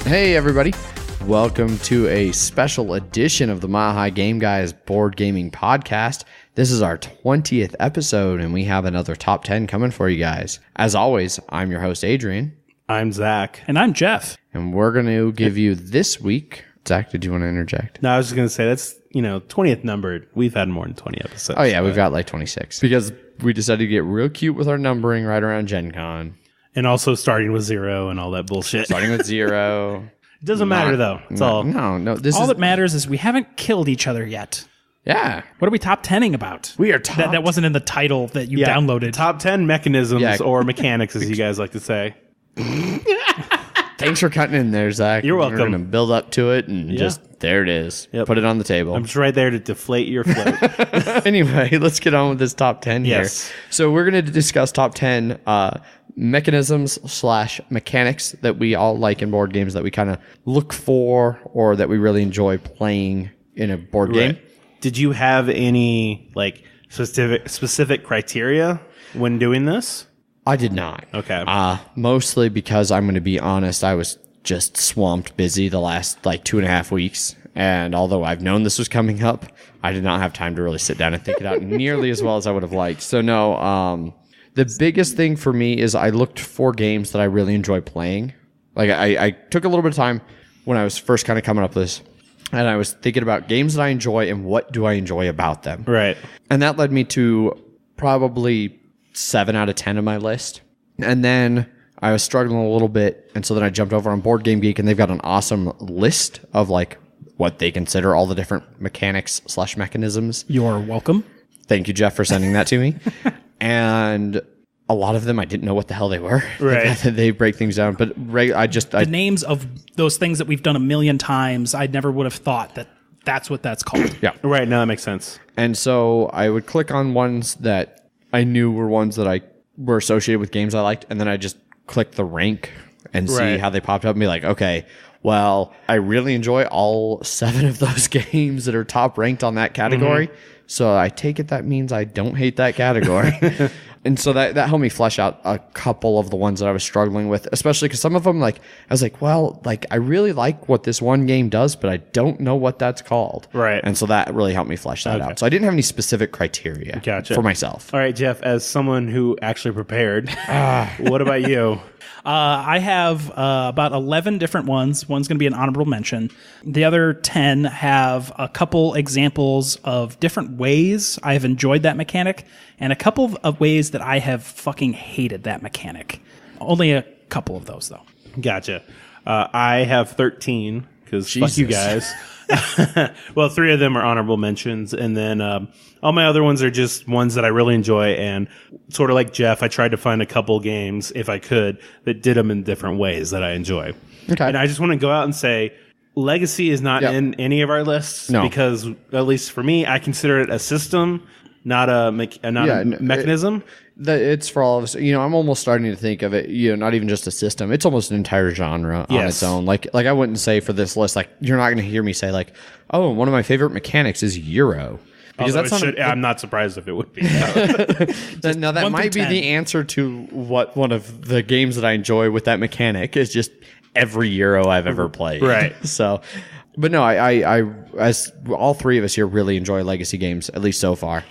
Hey everybody, welcome to a special edition of the Mile High Game Guys Board Gaming Podcast. This is our 20th episode and we have another top 10 coming for you guys. As always, I'm your host Adrian. I'm Zach. And I'm Jeff. And we're going to give you this week... Zach, did you want to interject? No, I was just going to say that's, 20th numbered. We've had more than 20 episodes. Oh yeah, we've got like 26. Because we decided to get real cute with our numbering right around Gen Con. And also starting with 0 and all that bullshit. Starting with 0. It doesn't matter though. It's all. No. All that matters is we haven't killed each other yet. Yeah. What are we top 10ing about? We are top... That wasn't in the title that you downloaded. Top 10 mechanisms or mechanics, as you guys like to say. Thanks for cutting in there, Zach. You're welcome. We're going to build up to it and just, there it is. Yep. Put it on the table. I'm just right there to deflate your float. Anyway, let's get on with this top 10 here. So we're going to discuss top 10 mechanisms / mechanics that we all like in board games that we kind of look for or that we really enjoy playing in a board game. Did you have any specific criteria when doing this? I did not. Okay. Mostly because I'm going to be honest, I was just swamped busy the last 2.5 weeks. And although I've known this was coming up, I did not have time to really sit down and think it out nearly as well as I would have liked. So no, the biggest thing for me is I looked for games that I really enjoy playing. I took a little bit of time when I was first kind of coming up with this. And I was thinking about games that I enjoy and what do I enjoy about them. Right. And that led me to probably 7 out of 10 of my list. And then I was struggling a little bit. And so then I jumped over on Board Game Geek and they've got an awesome list of what they consider all the different mechanics / mechanisms. You're welcome. Thank you, Jeff, for sending that to me. And a lot of them, I didn't know what the hell they were. Right. They break things down. But the names of those things that we've done a million times, I never would have thought that that's what that's called. Yeah. Right. Now that makes sense. And so I would click on ones that I knew were ones that I were associated with games I liked. And then I just click the rank and see how they popped up and be like, okay, well, I really enjoy all 7 of those games that are top ranked on that category. Mm-hmm. So I take it that means I don't hate that category. And so that helped me flesh out a couple of the ones that I was struggling with, especially because some of them, I was like, well, I really like what this one game does, but I don't know what that's called. Right. And so that really helped me flesh that out. So I didn't have any specific criteria for myself. All right, Jeff, as someone who actually prepared, what about you? I have about 11 different ones. One's going to be an honorable mention. The other 10 have a couple examples of different ways I have enjoyed that mechanic and a couple of ways that I have fucking hated that mechanic. Only a couple of those, though. Gotcha. I have 13 because fuck you guys. Well, 3 of them are honorable mentions, and then all my other ones are just ones that I really enjoy. And sort of like Jeff, I tried to find a couple games, if I could, that did them in different ways that I enjoy. Okay. And I just want to go out and say, Legacy is not in any of our lists because, at least for me, I consider it a system, not a mechanism. It's for all of us. I'm almost starting to think of it, not even just a system. It's almost an entire genre on its own. Like I wouldn't say for this list, you're not going to hear me say oh, one of my favorite mechanics is Euro. Because I'm not surprised if it would be. Now that might be the answer to what one of the games that I enjoy with that mechanic is just every Euro I've ever played. Right. So, but no, I as all 3 of us here really enjoy Legacy games, at least so far.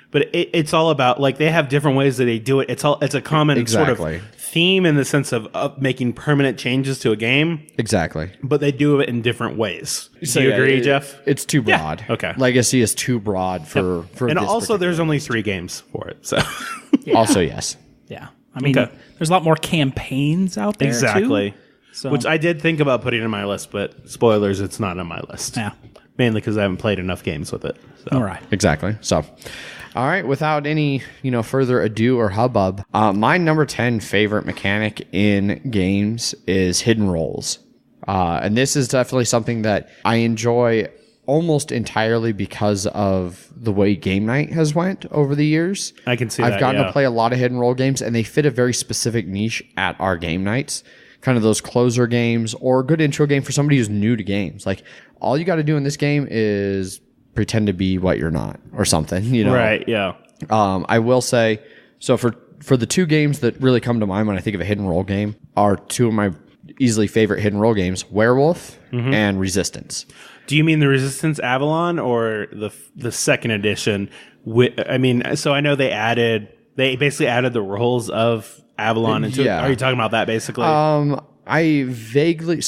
But it's all about they have different ways that they do it. It's a common sort of theme in the sense of making permanent changes to a game. Exactly. But they do it in different ways. Do you agree, Jeff? It's too broad. Yeah. Okay. Legacy is too broad for and also there's only 3 games for it. So also yes. Yeah. I mean, there's a lot more campaigns out there. Exactly. Too, so. Which I did think about putting in my list, but spoilers, it's not on my list. Yeah. Mainly because I haven't played enough games with it. So. All right. Exactly. So, all right. Without any, further ado or hubbub, my number 10 favorite mechanic in games is hidden rolls. And this is definitely something that I enjoy almost entirely because of the way game night has went over the years. I can see I've gotten to play a lot of hidden roll games, and they fit a very specific niche at our game nights. Kind of those closer games or a good intro game for somebody who's new to games. All you got to do in this game is pretend to be what you're not or something, Right, yeah. I will say, so for the 2 games that really come to mind when I think of a hidden roll game are 2 of my easily favorite hidden role games, Werewolf and Resistance. Do you mean the Resistance Avalon or the second edition? So I know they basically added the roles of Avalon into it. Are you talking about that basically? I vaguely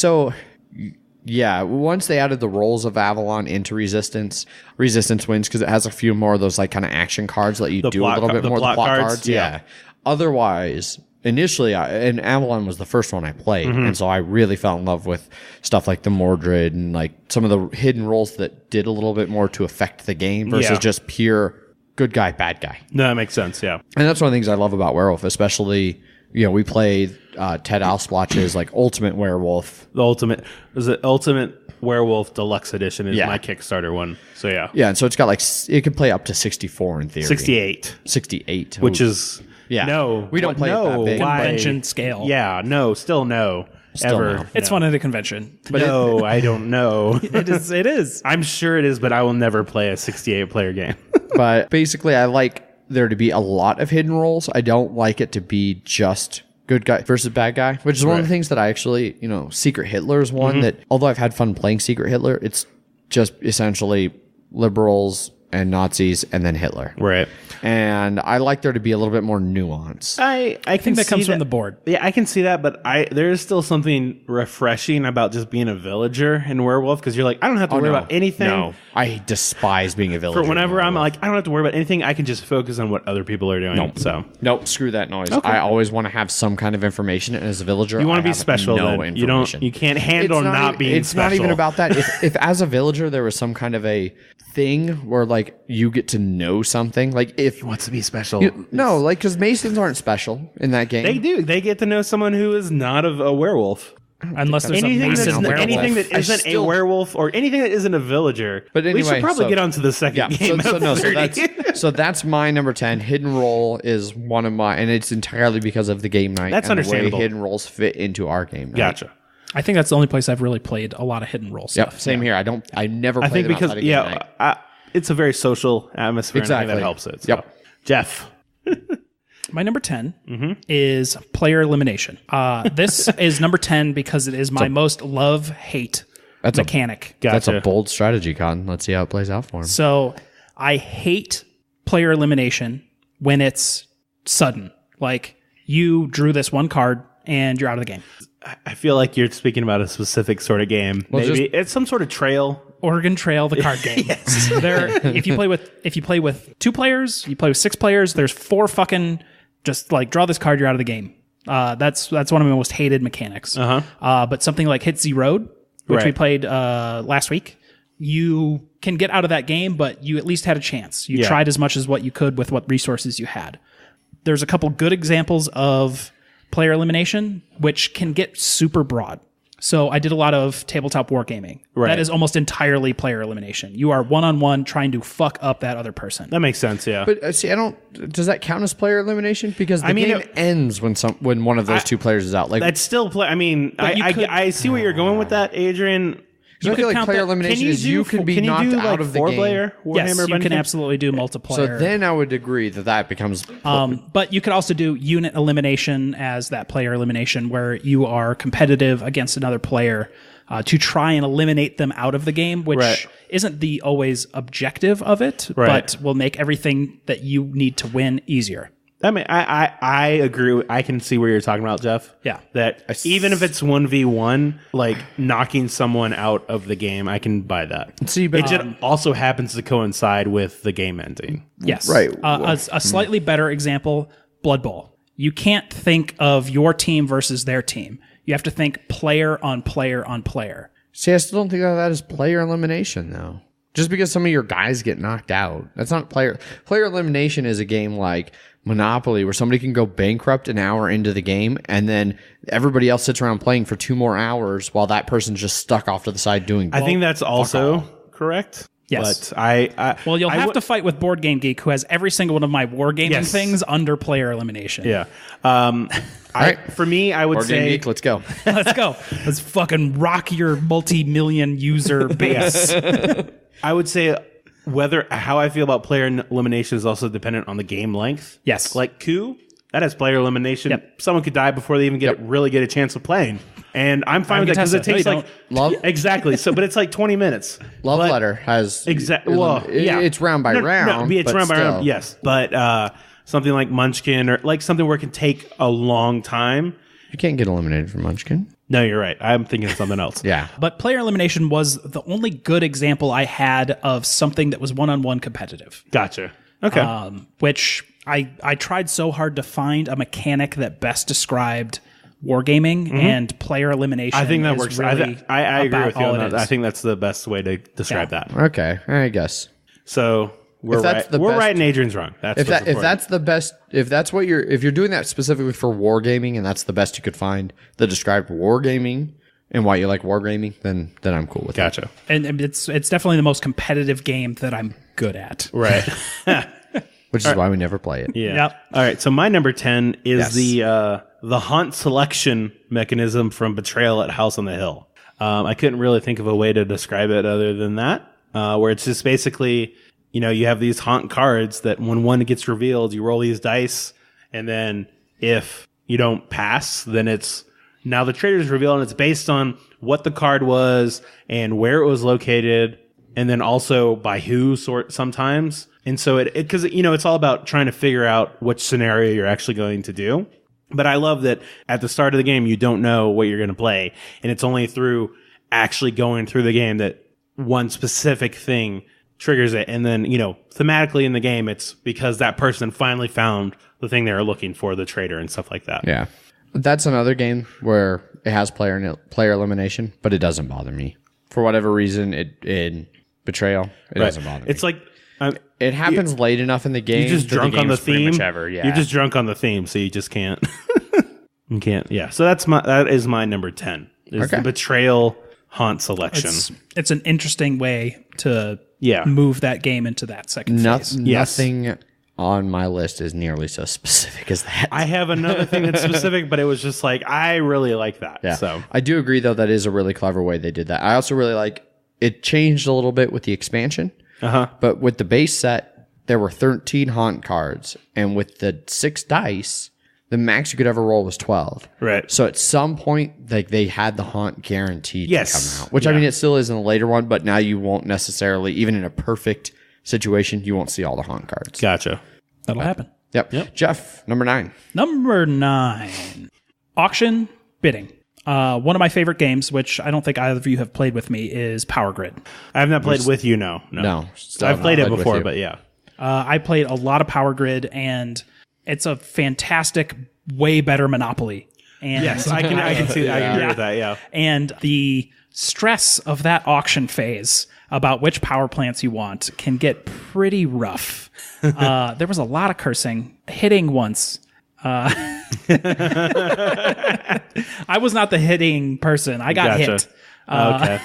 once they added the roles of Avalon into Resistance wins because it has a few more of those like kind of action cards that you do a little bit more. The plot cards. Yeah. Otherwise, initially, and Avalon was the first one I played, and so I really fell in love with stuff like the Mordred and like some of the hidden roles that did a little bit more to affect the game versus just pure good guy, bad guy. No, that makes sense, yeah. And that's one of the things I love about Werewolf, especially, we played Ted Alsplotch's like Ultimate Werewolf. Ultimate Werewolf Deluxe Edition is my Kickstarter one. So yeah. Yeah, and so it's got like, it can play up to 64 in theory. 68. Which is... Yeah. No. We don't play it that big. Convention scale. Yeah, no, still no. Ever. No. It's fun at a convention. But no, I don't know. It is. I'm sure it is, but I will never play a 68-player game. But basically, I like there to be a lot of hidden roles. I don't like it to be just good guy versus bad guy, which is one of the things that I actually, Secret Hitler is one that, although I've had fun playing Secret Hitler, it's just essentially liberals and Nazis and then Hitler. Right. And I like there to be a little bit more nuance. I think that comes from the board. Yeah, I can see that, but there is still something refreshing about just being a villager in Werewolf because you're like, I don't have to worry about anything. No, I despise being a villager. For whenever I'm like, I don't have to worry about anything. I can just focus on what other people are doing. Nope, screw that noise. Okay. I always want to have some kind of information, and as a villager, you want to be special. No then. information. You can't handle not being special. It's not even about that. If as a villager there was some kind of a thing where like you get to know something, like if he wants to be special. No, like because Masons aren't special in that game. They do. They get to know someone who is not a werewolf. Unless there's anything that isn't a werewolf or anything that isn't a villager. But anyway, we should probably get on to the second game. So that's my number 10. Hidden role is one of my, and it's entirely because of the game night. That's and understandable. The way hidden roles fit into our game night. Gotcha. I think that's the only place I've really played a lot of hidden role stuff. Yep, same here. I never played them outside of game night. It's a very social atmosphere. Exactly. And I think that helps it. So. Yep. Jeff. My number 10 is player elimination. This is number 10 because it is my most love-hate mechanic. That's a bold strategy, Con. Let's see how it plays out for him. So I hate player elimination when it's sudden. Like, you drew this one card and you're out of the game. I feel like you're speaking about a specific sort of game. Well, maybe it's some sort of trail. Oregon Trail, the card game. Yes. If you play with 2 players, you play with 6 players. There's 4 fucking just like draw this card, you're out of the game. That's one of my most hated mechanics. But something like Hit Z Road, which we played last week, you can get out of that game, but you at least had a chance. You tried as much as what you could with what resources you had. There's a couple good examples of player elimination, which can get super broad. So I did a lot of tabletop wargaming. Right. That is almost entirely player elimination. You are one-on-one trying to fuck up that other person. That makes sense, yeah. But see, does that count as player elimination? Because the game ends when one of those 2 players is out. Like that's still play. I mean, I see where you're going with that, Adrian. I feel like player elimination is you can be knocked out of the game. Player yes, you can absolutely do multiplayer. So then I would agree that becomes... but you could also do unit elimination as that player elimination where you are competitive against another player to try and eliminate them out of the game, which isn't the always objective of it, but will make everything that you need to win easier. I agree. I can see where you're talking about, Jeff. Yeah. That even if it's 1v1, like knocking someone out of the game, I can buy that. See, but it just also happens to coincide with the game ending. Yes. Right. A slightly better example, Blood Bowl. You can't think of your team versus their team. You have to think player on player on player. See, I still don't think of that as player elimination, though. Just because some of your guys get knocked out. That's not player elimination is a game like Monopoly where somebody can go bankrupt an hour into the game and then everybody else sits around playing for 2 more hours while that person's just stuck off to the side doing I think that's also correct. Yes. But you'll have to fight with Board Game Geek, who has every single one of my wargaming things under player elimination. Yeah. For me, I would Board say... Game Geek, let's go. Let's go. Let's fucking rock your multi-million user base. I would say how I feel about player elimination is also dependent on the game length. Yes. Like Coup, that has player elimination. Yep. Someone could die before they even really get a chance of playing. And I'm fine with that because it takes Love exactly. So, but it's like 20 minutes. Love Letter has exactly. Well, yeah, it's round by round. It's round by round. Yes, but something like Munchkin or like something where it can take a long time. You can't get eliminated from Munchkin. No, you're right. I'm thinking of something else. Yeah. But player elimination was the only good example I had of something that was one-on-one competitive. Gotcha. Okay. Which I tried so hard to find a mechanic that best described wargaming and player elimination. I think that works. Really I agree with you on that. is. I think that's the best way to describe that. Okay, I guess. So we're right. We're right and Adrian's wrong. That's if that's the best, if you're doing that specifically for wargaming and that's the best you could find that described wargaming and why you like wargaming, then I'm cool with Gotcha. And it's definitely the most competitive game that I'm good at. Right. which is why we never play it. Yeah. Yep. All right. So my number 10 is the haunt selection mechanism from Betrayal at House on the Hill. I couldn't really think of a way to describe it other than that, where it's just basically, you have these haunt cards that when one gets revealed, you roll these dice, and then if you don't pass, then it's now the traitor's revealed, and it's based on what the card was and where it was located, and then also by who sometimes. And so because it's all about trying to figure out which scenario you're actually going to do. But I love that at the start of the game, you don't know what you're going to play. And it's only through actually going through the game that one specific thing triggers it. And then, thematically in the game, it's because that person finally found the thing they were looking for, the traitor and stuff like that. Yeah. That's another game where it has player elimination, but it doesn't bother me. For whatever reason, in Betrayal, it doesn't bother me. It's like... it happens late enough in the game. You're just drunk on the theme. Yeah. You're just drunk on the theme, so you just can't. You can't. Yeah. So that is my number 10. Is the Betrayal haunt selection. It's an interesting way to move that game into that second phase. Nothing on my list is nearly so specific as that. I have another thing that's specific, but it was just like I really like that. Yeah. So I do agree though that is a really clever way they did that. I also really like it changed a little bit with the expansion. But with the base set, there were 13 haunt cards, and with the 6 dice, the max you could ever roll was 12. Right. So at some point, they had the haunt guaranteed to come out, which I mean, it still is in a later one, but now you won't necessarily, even in a perfect situation, you won't see all the haunt cards. Gotcha. That'll happen. Yep. Jeff, number 9. Number 9, auction bidding. One of my favorite games, which I don't think either of you have played with me, is Power Grid. I have not played with you, no. I've played it before, but yeah. I played a lot of Power Grid, and it's a fantastic, way better Monopoly. And yes, I can see that. I can agree with that, yeah. And the stress of that auction phase about which power plants you want can get pretty rough. There was a lot of cursing, hitting once. I was not the hitting person. I got hit. Okay.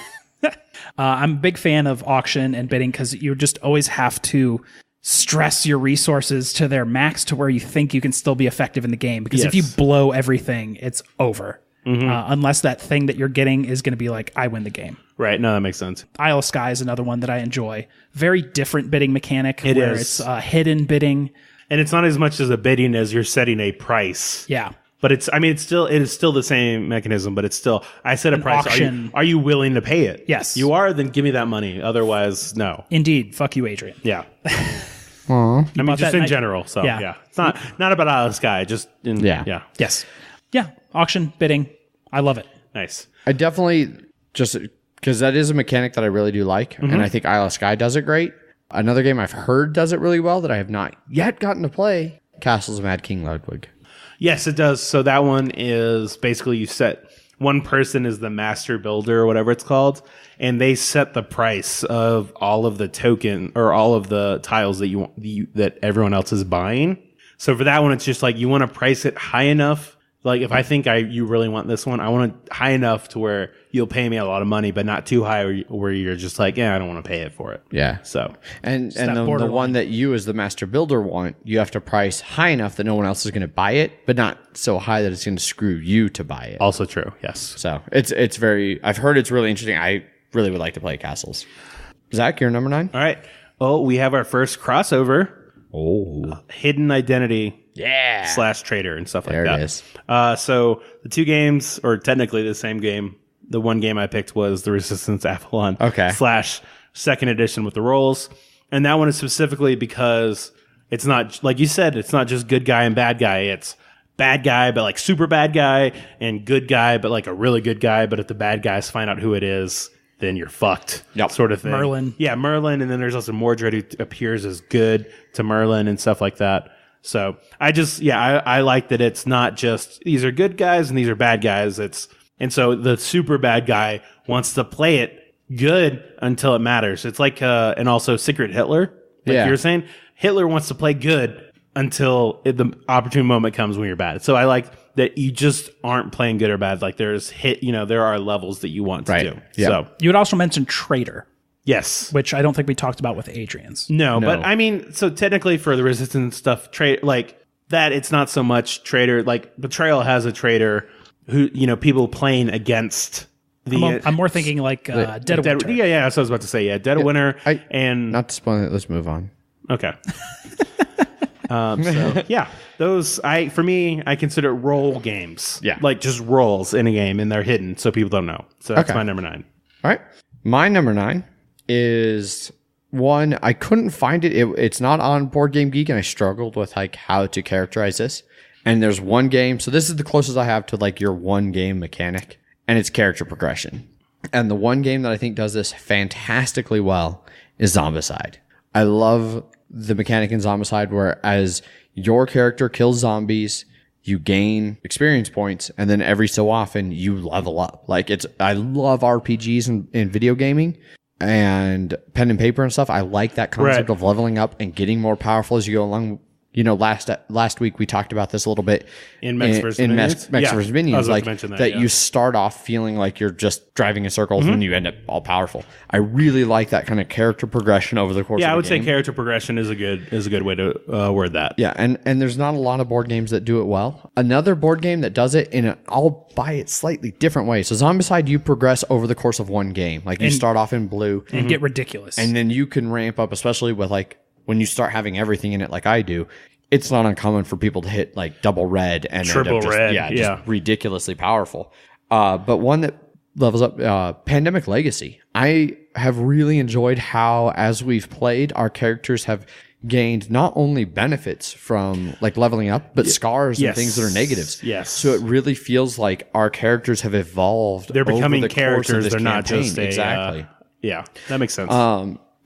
I'm a big fan of auction and bidding because you just always have to stress your resources to their max to where you think you can still be effective in the game. Because if you blow everything, it's over. Unless that thing that you're getting is going to be like, I win the game. Right. No, that makes sense. Isle of Skye is another one that I enjoy. Very different bidding mechanic where it's hidden bidding. And it's not as much as a bidding as you're setting a price. Yeah. But it is still the same mechanism, but it's still, I set a price. Auction. Are you willing to pay it? Yes. You are, then give me that money. Otherwise, no. Indeed. Fuck you, Adrian. Yeah. Aww. I mean, just in general. So, yeah. It's not about Isle of Skye, just in, yeah. Yes. Yeah. Auction, bidding. I love it. Nice. I definitely just, because that is a mechanic that I really do like, and I think Isle of Skye does it great. Another game I've heard does it really well that I have not yet gotten to play, Castles of Mad King Ludwig. Yes, it does. So that one is basically you set one person is the master builder or whatever it's called, and they set the price of all of the token or all of the tiles that that everyone else is buying. So for that one, it's just like you want to price it high enough. Like if I think you really want this one, I want it high enough to where you'll pay me a lot of money, but not too high where you're just like, I don't want to pay it for it. Yeah. So and the one that you as the master builder want, you have to price high enough that no one else is going to buy it, but not so high that it's going to screw you to buy it. Also true. Yes. So it's very. I've heard it's really interesting. I really would like to play Castles. Zach, you're number 9. All right. Oh, we have our first crossover. Hidden Identity / Traitor and stuff like that. There it is. So the two games, or technically the same game, the one game I picked was the Resistance Avalon / second edition with the rolls. And that one is specifically because it's not, like you said, it's not just good guy and bad guy. It's bad guy, but like super bad guy, and good guy, but like a really good guy. But if the bad guys find out who it is, then you're fucked. Sort of thing. Merlin. Yeah, Merlin. And then there's also Mordred, who appears as good to Merlin and stuff like that. So I like that it's not just these are good guys and these are bad guys. And so the super bad guy wants to play it good until it matters. It's like, and also Secret Hitler, like you were saying. Hitler wants to play good until the opportune moment comes when you're bad. So I like that you just aren't playing good or bad. Like there are levels that you want to do. Yep. So you would also mention Traitor. Yes. Which I don't think we talked about with Adrian's. No, but I mean, so technically for the Resistance stuff, like that, it's not so much Traitor. Like Betrayal has a traitor who, people playing against the. I'm more thinking like Dead of Winter. Yeah, that's what I was about to say. Yeah, Dead of Winter. And not to spoil it, let's move on. Okay. Those for me, I consider role games. Yeah, like just roles in a game, and they're hidden, so people don't know. So that's my number 9. All right, my number 9 is one I couldn't find it. It's not on Board Game Geek, and I struggled with like how to characterize this. And there's one game, so this is the closest I have to like your one game mechanic, and it's character progression. And the one game that I think does this fantastically well is Zombicide. I love the mechanic in Zombicide where as your character kills zombies, you gain experience points, and then every so often you level up. Like I love RPGs and video gaming and pen and paper and stuff. I like that concept of leveling up and getting more powerful as you go along. Last week we talked about this a little bit in Mechs vs. Minions, like that you start off feeling like you're just driving in circles and you end up all powerful. I really like that kind of character progression over the course of the game. Yeah, I would say character progression is a good way to word that. Yeah, and there's not a lot of board games that do it well. Another board game that does it in all by its slightly different way. So Zombicide, you progress over the course of one game. Like you start off in blue and get ridiculous, and then you can ramp up, especially with like when you start having everything in it like I do. It's not uncommon for people to hit like double red and triple red. Just ridiculously powerful. But one that levels up, Pandemic Legacy. I have really enjoyed how, as we've played, our characters have gained not only benefits from like leveling up, but scars and things that are negatives. Yes. So it really feels like our characters have evolved. They're becoming over the characters. Course of this They're not campaign. just exactly. That makes sense.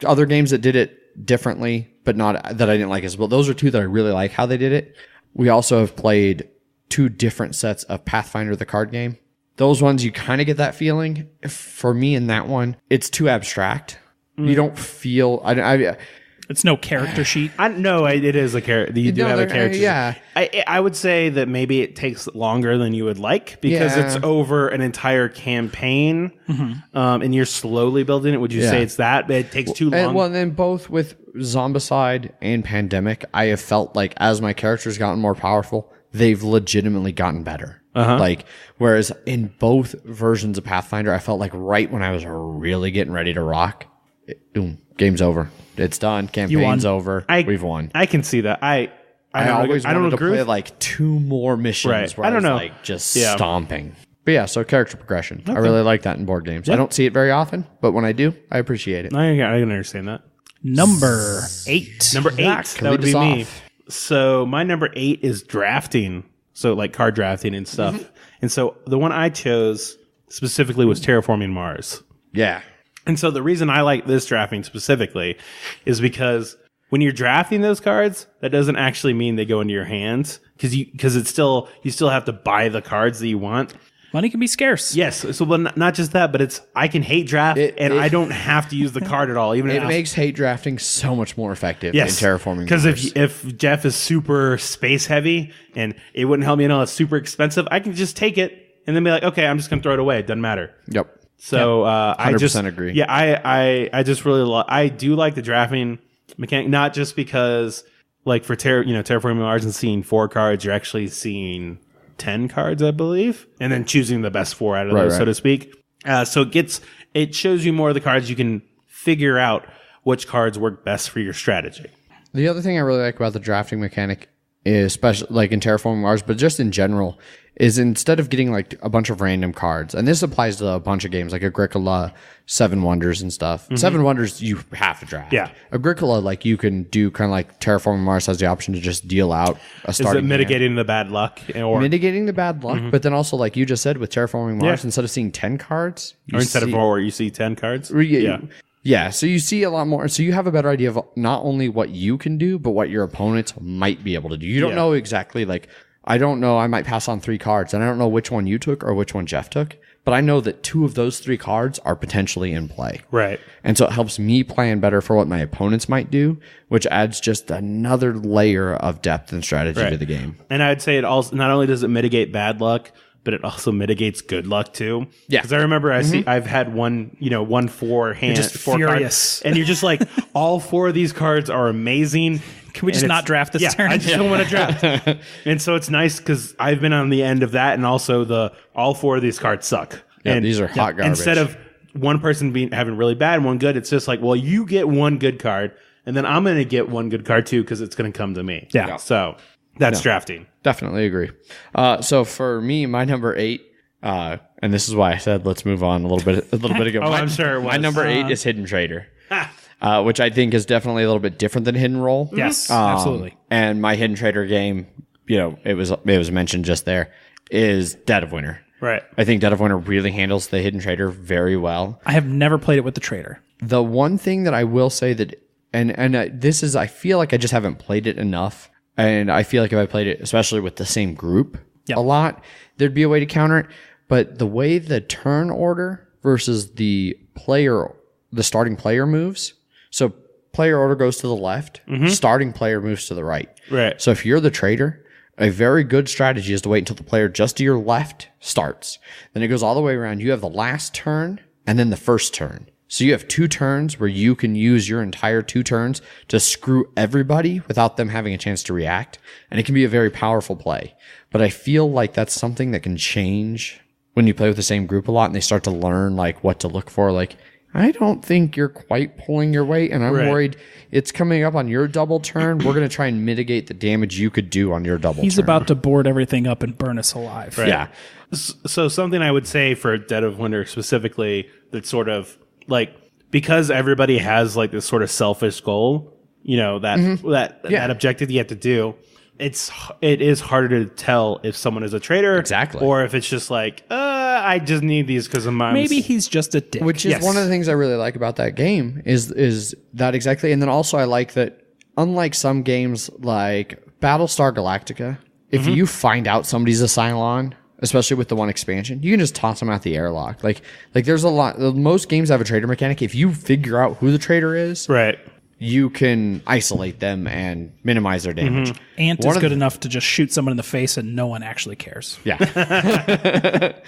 Other games that did it differently, but not that I didn't like as well. Those are two that I really like how they did it. We also have played 2 different sets of Pathfinder the card game. Those ones you kind of get that feeling. For me in that one, it's too abstract. You don't feel it's no character sheet. It is a character. You do have a character sheet. Yeah. I would say that maybe it takes longer than you would like because it's over an entire campaign and you're slowly building it. Would you say it's that? It takes too long? Well, then both with Zombicide and Pandemic, I have felt like as my characters gotten more powerful, they've legitimately gotten better. Like, whereas in both versions of Pathfinder, I felt like right when I was really getting ready to rock, boom, game's over. It's done. Campaign's over. We've won. I can see that. I always wanted to play like 2 more missions where I was like just stomping. But yeah, so character progression. Okay. I really like that in board games. Yeah. I don't see it very often, but when I do, I appreciate it. I can understand that. Number 8. Number 8. That would be me. So my number 8 is drafting. So like card drafting and stuff. And so the one I chose specifically was Terraforming Mars. Yeah. And so the reason I like this drafting specifically is because when you're drafting those cards, that doesn't actually mean they go into your hands because you still have to buy the cards that you want. Money can be scarce. Yes. So, but not just that, but I can hate draft and I don't have to use the card at all. Even it makes hate drafting so much more effective in Terraforming. Because if Jeff is super space heavy and it wouldn't help me at all, it's super expensive, I can just take it and then be like, okay, I'm just going to throw it away. It doesn't matter. Yep. So I just agree. Yeah, I just really I do like the drafting mechanic, not just because like for Terraforming Mars and seeing 4 cards, you're actually seeing 10 cards, I believe, and then choosing the best 4 out of those, so to speak. So it shows you more of the cards. You can figure out which cards work best for your strategy. The other thing I really like about the drafting mechanic is, especially like in Terraforming Mars, but just in general, is instead of getting like a bunch of random cards, and this applies to a bunch of games like Agricola, Seven Wonders and stuff. Seven Wonders, you have to draft. Yeah. Agricola, like you can do kind of like Terraforming Mars has the option to just deal out a starting Is it mitigating the bad luck? Or mitigating the bad luck, but then also like you just said with Terraforming Mars, instead of seeing 10 cards, or instead of 4 where you see 10 cards? Yeah, so you see a lot more. So you have a better idea of not only what you can do, but what your opponents might be able to do. You don't know exactly, like, I don't know, I might pass on 3 cards, and I don't know which one you took or which one Jeff took, but I know that 2 of those 3 cards are potentially in play. Right. And so it helps me plan better for what my opponents might do, which adds just another layer of depth and strategy to the game. And I'd say it also, not only does it mitigate bad luck, but it also mitigates good luck too. Yeah. Because I remember I've had one 4 hand, just 4 furious. cards, and you're just like, all 4 of these cards are amazing. Can we just not draft this turn? I just don't want to draft. And so it's nice because I've been on the end of that, and also all 4 of these cards suck. Yeah, and these are hot garbage. Instead of one person having really bad and one good, it's just like, well, you get one good card, and then I'm going to get one good card too because it's going to come to me. Yeah. So that's drafting. Definitely agree. So for me, my number 8, and this is why I said let's move on a little bit ago. I'm sure it was. My number 8 is Hidden Trader, which I think is definitely a little bit different than Hidden Roll. Yes, absolutely. And my Hidden Trader game, it was mentioned just there, is Dead of Winter. Right. I think Dead of Winter really handles the Hidden Trader very well. I have never played it with the Trader. The one thing that I will say that, and this is, I feel like I just haven't played it enough. And I feel like if I played it, especially with the same group a lot, there'd be a way to counter it. But the way the turn order versus the starting player moves. So player order goes to the left, starting player moves to the right. Right. So if you're the trader, a very good strategy is to wait until the player just to your left starts. Then it goes all the way around. You have the last turn and then the first turn. So you have 2 turns where you can use your entire 2 turns to screw everybody without them having a chance to react. And it can be a very powerful play. But I feel like that's something that can change when you play with the same group a lot and they start to learn like what to look for. Like, I don't think you're quite pulling your weight, and I'm worried it's coming up on your double turn. We're going to try and mitigate the damage you could do on your double turn. He's about to board everything up and burn us alive. Right. Yeah. So something I would say for Dead of Winter specifically, that's sort of like, because everybody has like this sort of selfish goal, that objective you have to do. It is harder to tell if someone is a traitor, or if it's just like, I just need these because of my. Maybe he's just a dick. Which is one of the things I really like about that game is that exactly. And then also I like that, unlike some games like Battlestar Galactica, if you find out somebody's a Cylon, especially with the one expansion, you can just toss them out the airlock. Like there's a lot. Most games have a traitor mechanic. If you figure out who the traitor is, right, you can isolate them and minimize their damage. Ant is good enough to just shoot someone in the face and no one actually cares. Yeah.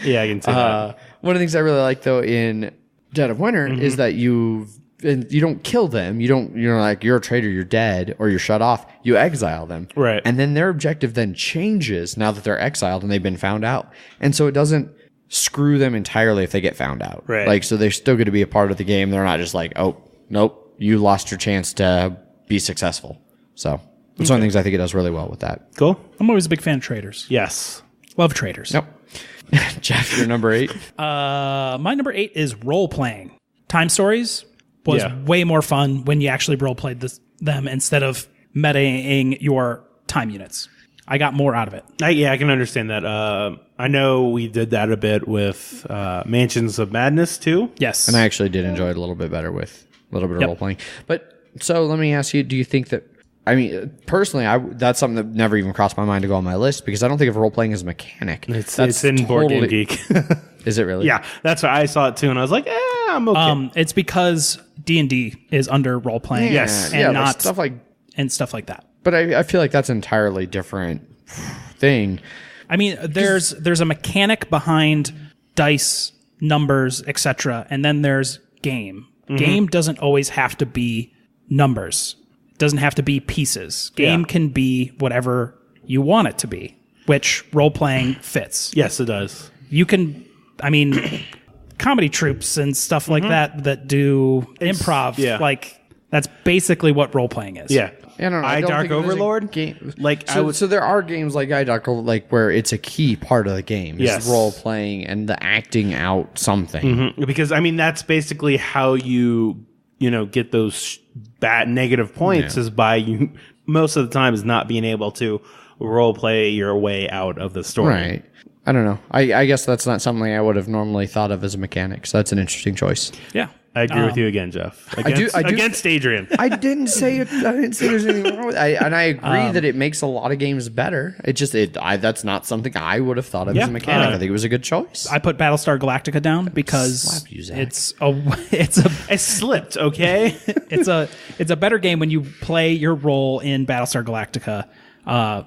Yeah, I can see that. One of the things I really like though in Dead of Winter is that you don't kill them. You're like, you're a traitor, you're dead, or you're shut off. You exile them. Right. And then their objective then changes now that they're exiled and they've been found out. And so it doesn't screw them entirely if they get found out. Right. Like, so they're still going to be a part of the game. They're not just like, oh, nope, you lost your chance to be successful. So that's one of the things I think it does really well with that. Cool. I'm always a big fan of traders. Yes. Love traders. Yep. Jeff, your number 8? My number 8 is role playing. Time stories was way more fun when you actually role played them instead of metaing your time units. I got more out of it. I can understand that. I know we did that a bit with Mansions of Madness too. Yes. And I actually did enjoy it a little bit better with a little bit of role playing. But so let me ask you, do you think that, I mean, personally, that's something that never even crossed my mind to go on my list because I don't think of role playing as a mechanic. It's in Board Game Geek. Is it really? Yeah, that's why I saw it too, and I was like, I'm okay. It's because D&D is under role playing, and not stuff like that. But I feel like that's an entirely different thing. I mean, there's a mechanic behind dice, numbers, etc., and then there's game. Game doesn't always have to be numbers. It doesn't have to be pieces. Game can be whatever you want it to be, which role playing fits. Yes, it does. You can, I mean, comedy troupes and stuff like that do improv. Yeah. Like, that's basically what role playing is. Yeah. don't know. I don't Dark think of it as a Overlord. game. Like So there are games like Dark Overlord, like where it's a key part of the game. It's Yes. role playing and the acting out something. Because I mean that's basically how you get those bad negative points is by you most of the time is not being able to role play your way out of the story. Right. I don't know. I guess that's not something I would have normally thought of as a mechanic. So that's an interesting choice. Yeah. I agree with you again, Jeff. I do- Against Adrian. I didn't say it. I didn't say there's anything wrong with it. And I agree that it makes a lot of games better. It just that's not something I would have thought of as a mechanic. I think it was a good choice. I put Battlestar Galactica down because Slap you, Zach. It slipped, okay? it's a better game when you play your role in Battlestar Galactica,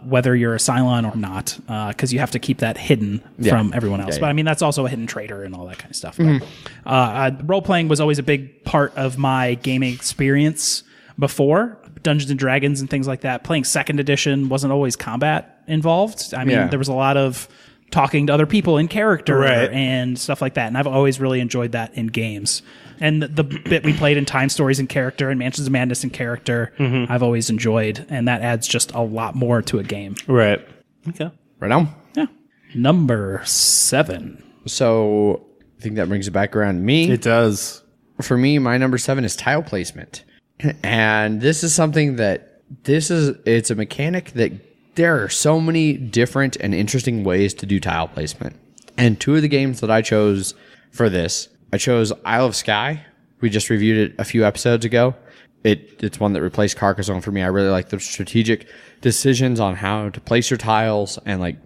whether you're a Cylon or not, because you have to keep that hidden from everyone else. But I mean, that's also a hidden traitor and all that kind of stuff. But, role playing was always a big part of my gaming experience before Dungeons and Dragons and things like that. Playing second edition wasn't always combat involved. I mean, there was a lot of talking to other people in character and stuff like that. And I've always really enjoyed that in games. And the bit we played in Time Stories in character and Mansions of Madness in character, I've always enjoyed. And that adds just a lot more to a game. Right. Okay. Right on. Yeah. Number 7. So I think that brings it back around to me. It does. For me, my number 7 is tile placement. And this is something it's a mechanic that there are so many different and interesting ways to do tile placement. And 2 of the games that I chose for this, I chose Isle of Skye. We just reviewed it a few episodes ago. It's one that replaced Carcassonne for me. I really like the strategic decisions on how to place your tiles and like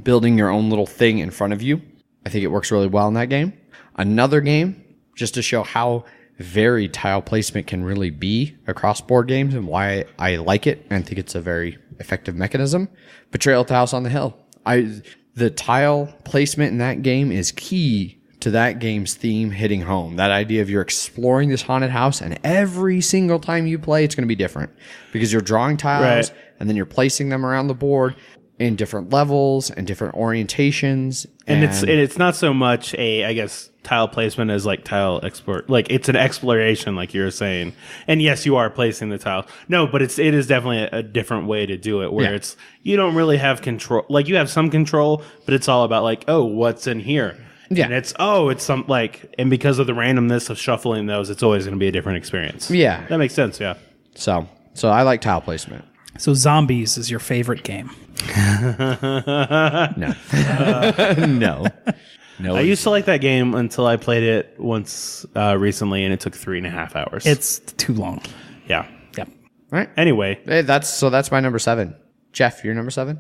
building your own little thing in front of you. I think it works really well in that game. Another game, just to show how varied tile placement can really be across board games and why I like it and think it's a very effective mechanism. Betrayal at the House on the Hill. The tile placement in that game is key to that game's theme hitting home. That idea of you're exploring this haunted house and every single time you play, it's going to be different because you're drawing tiles and then you're placing them around the board in different levels and different orientations. And it's not so much I guess, tile placement as like tile export. Like it's an exploration, like you were saying. And yes, you are placing the tile. No, but it is definitely a different way to do it where it's, you don't really have control. Like you have some control, but it's all about like, oh, what's in here? Yeah. And it's some like, and because of the randomness of shuffling those, it's always going to be a different experience. Yeah. That makes sense. Yeah. So I like tile placement. So Zombies is your favorite game? No. No. I used to like that game until I played it once recently, and it took 3.5 hours. It's too long. Yeah. Yep. All right. Anyway. Hey, that's my number 7. Jeff, your number 7?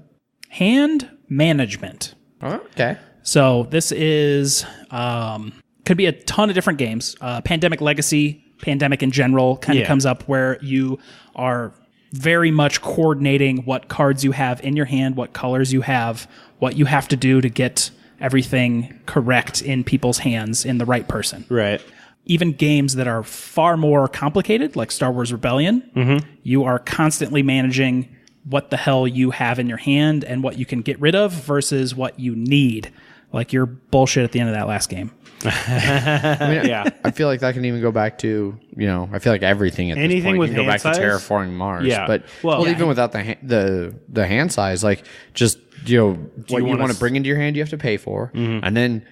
Hand management. Oh, okay. So this is could be a ton of different games. Pandemic Legacy, Pandemic in general kind of comes up where you are very much coordinating what cards you have in your hand, what colors you have, what you have to do to get everything correct in people's hands in the right person. Right. Even games that are far more complicated, like Star Wars Rebellion, you are constantly managing what the hell you have in your hand and what you can get rid of versus what you need. Like your bullshit at the end of that last game. I feel like that can even go back to, I feel like everything at this point can go back to terraforming Mars. Yeah. But even without the hand size, like just, what you want to bring into your hand, you have to pay for. And then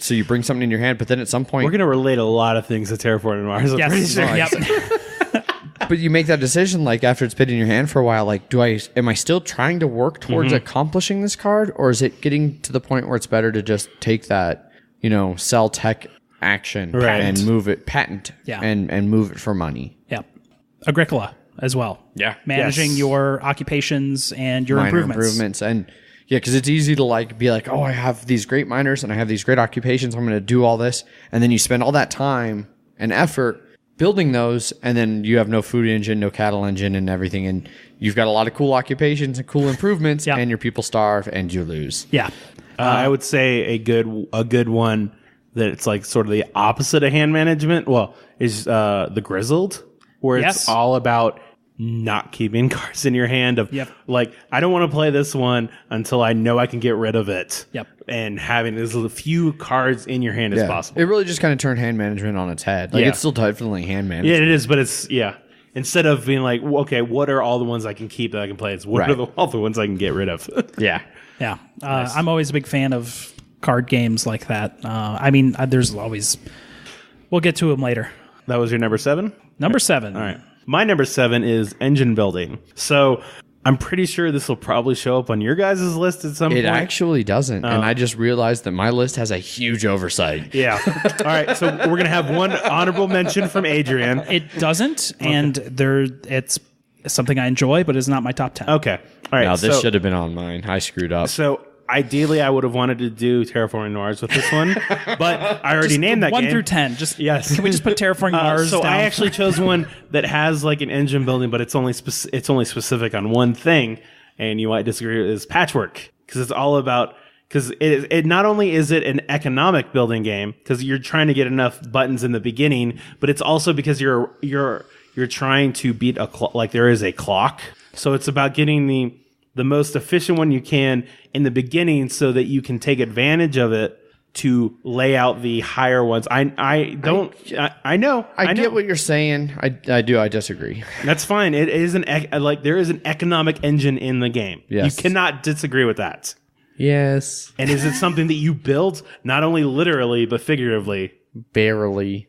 so you bring something in your hand, but then at some point we're going to relate a lot of things to terraforming Mars. Yes. Sure. But you make that decision, like after it's been in your hand for a while, like am I still trying to work towards accomplishing this card, or is it getting to the point where it's better to just take that, sell tech action and move it and move it for money? Yeah. Agricola as well. Yeah. Managing your occupations and your minor improvements. And because it's easy to be like, oh, I have these great miners and I have these great occupations. I'm going to do all this. And then you spend all that time and effort building those, and then you have no food engine, no cattle engine, and everything, and you've got a lot of cool occupations and cool improvements, and your people starve, and you lose. Yeah, I would say a good one that it's like sort of the opposite of hand management. Well, is the Grizzled, where it's all about not keeping cards in your hand. Like, I don't want to play this one until I know I can get rid of it. Yep. And having as few cards in your hand as possible. It really just kind of turned hand management on its head. Like, it's still definitely hand management. Yeah, it is, but it's, instead of being like, well, okay, what are all the ones I can keep that I can play? It's what are all the ones I can get rid of? Yeah. Yeah. I'm always a big fan of card games like that. I mean, there's always, we'll get to them later. That was your number 7? Number 7. All right. My number 7 is engine building. So I'm pretty sure this will probably show up on your guys' list at some point. It actually doesn't. And I just realized that my list has a huge oversight. Yeah. All right. So we're going to have one honorable mention from Adrian. It doesn't. Okay. And it's something I enjoy, but it's not my top 10. Okay. All right. Now, this should have been on mine. I screwed up. So ideally, I would have wanted to do Terraforming Mars with this one, but I already named that 1 game. through 10. Just yes. Can we just put Terraforming Mars So down? I actually chose one that has like an engine building, but it's only specific on one thing, and you might disagree. Is Patchwork, because it's all about, because it not only is it an economic building game because you're trying to get enough buttons in the beginning, but it's also because you're trying to beat like there is a clock. So it's about getting the most efficient one you can in the beginning so that you can take advantage of it to lay out the higher ones. I know. I get what you're saying. I do. I disagree. That's fine. It is there is an economic engine in the game. Yes. You cannot disagree with that. Yes. And is it something that you build not only literally but figuratively? Barely.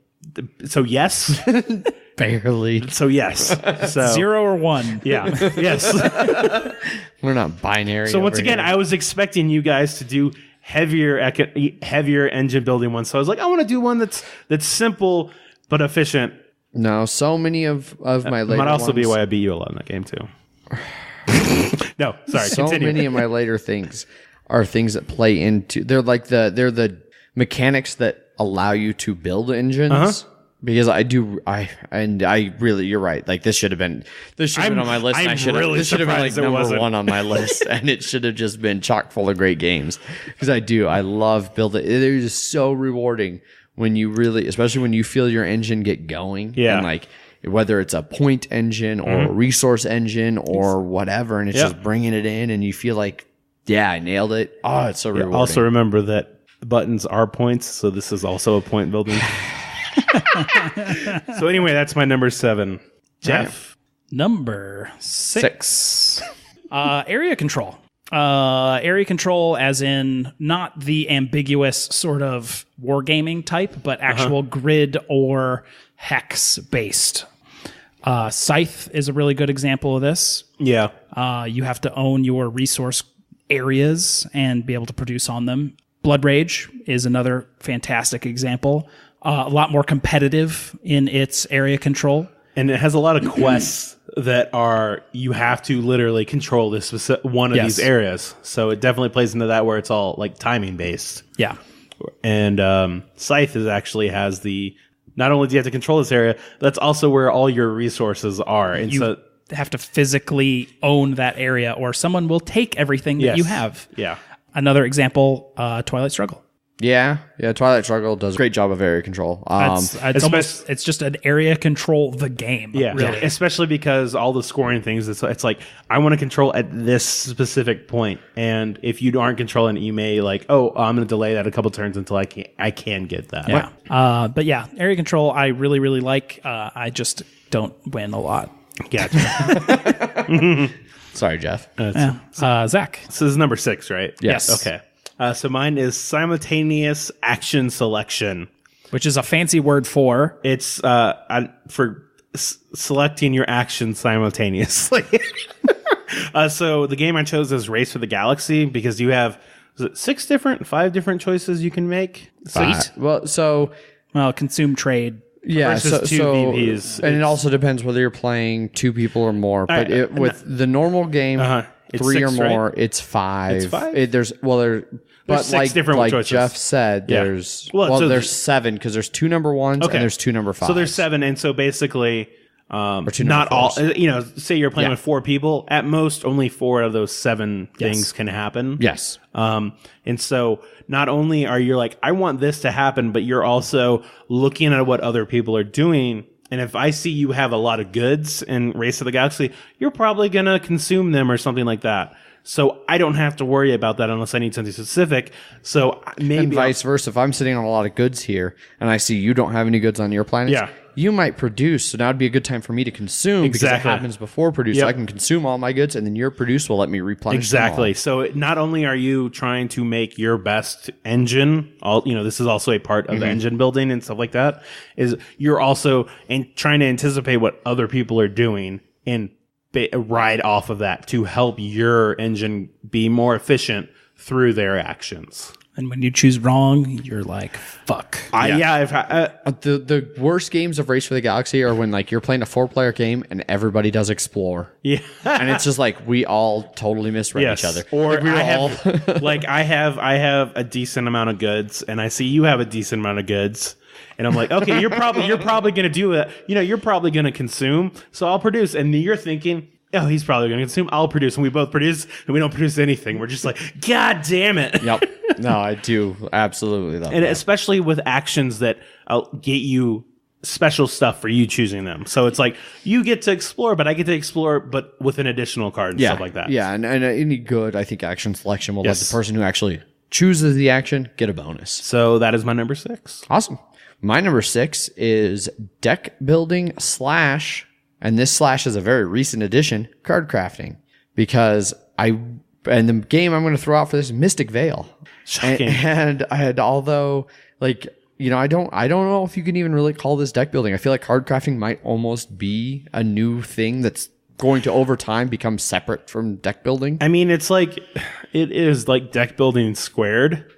So yes. Barely. So yes. So 0 or 1. Yeah. Yes. We're not binary. So once again, here. I was expecting you guys to do heavier engine building ones. So I was like, I want to do one that's simple but efficient. No, so many of my later Might also ones, be why I beat you a lot in that game too. No, sorry. So continue. many of my later things are things that play into. They're like the mechanics that allow you to build engines. Because I really, you're right. Like this should have been on my list. I'm this should have been like number 1 on my list, and it should have just been chock full of great games. Because I love building. It is so rewarding when you really, especially when you feel your engine get going. Yeah. And like whether it's a point engine or a resource engine or whatever, and it's just bringing it in, and you feel like, yeah, I nailed it. Oh, it's so rewarding. Also remember that buttons are points, so this is also a point building. So anyway, that's my number 7. Jeff? Number 6. Area control. Area control as in not the ambiguous sort of wargaming type, but actual grid or hex based. Scythe is a really good example of this. Yeah. You have to own your resource areas and be able to produce on them. Blood Rage is another fantastic example. A lot more competitive in its area control. And it has a lot of quests that you have to literally control this one of these areas. So it definitely plays into that where it's all like timing based. Yeah. And Scythe has not only do you have to control this area, that's also where all your resources are. And you have to physically own that area or someone will take everything that you have. Yeah. Another example, Twilight Struggle. Yeah. Twilight Struggle does a great job of area control. It's just an area control the game. Yeah, really. Especially because all the scoring things, it's like I want to control at this specific point, and if you aren't controlling it, you may I'm going to delay that a couple turns until I can get that. Yeah. But yeah, area control I really really like. I just don't win a lot. Gotcha. Sorry, Jeff. Zach. This is number 6, right? Yes. Okay. So mine is simultaneous action selection, which is a fancy word for it's for selecting your action simultaneously. So the game I chose is Race for the Galaxy because you have 5 different choices you can make. 6. Well, consume trade. Yeah, versus 2 VPs. And it also depends whether you're playing 2 people or more. But with the normal game, 3 or more, right? It's 5. It's 5? There's 6 different choices. Jeff said, there's 7 because there's 2 number 1s and there's 2 number 5s. So there's 7, and so basically, not all. Say you're playing with 4 people. At most, only 4 of those 7 things can happen. Yes. And so not only are you like, I want this to happen, but you're also looking at what other people are doing. And if I see you have a lot of goods in Race to the Galaxy, you're probably going to consume them or something like that. So I don't have to worry about that unless I need something specific. So maybe and vice versa. If I'm sitting on a lot of goods here and I see you don't have any goods on your planet, you might produce. So now would be a good time for me to consume because it happens before produce. So I can consume all my goods and then your produce will let me replenish them all. So not only are you trying to make your best engine, this is also a part of the engine building and stuff like that, is you're also trying to anticipate what other people are doing and ride off of that to help your engine be more efficient through their actions. And when you choose wrong, you're like, fuck. The worst games of Race for the Galaxy are when like you're playing a 4-player game and everybody does explore. Yeah. And it's just like we all totally misread each other. Or like I have a decent amount of goods and I see you have a decent amount of goods. And I'm like, okay, you're probably going to do it. You're probably going to consume. So I'll produce. And you're thinking, oh, he's probably going to consume. I'll produce. And we both produce and we don't produce anything. We're just like, God damn it. Yep. No, I do. Absolutely. And especially with actions that get you special stuff for you choosing them. So it's like you get to explore, but I get to explore, but with an additional card and stuff like that. Yeah. And any good, I think, action selection will let the person who actually chooses the action get a bonus. So that is my number 6. Awesome. My number 6 is deck building / and this / is a very recent addition, card crafting. Because and the game I'm going to throw out for this is Mystic Vale. Shocking. And although like, I don't know if you can even really call this deck building. I feel like card crafting might almost be a new thing that's going to over time become separate from deck building. I mean, it is like deck building squared.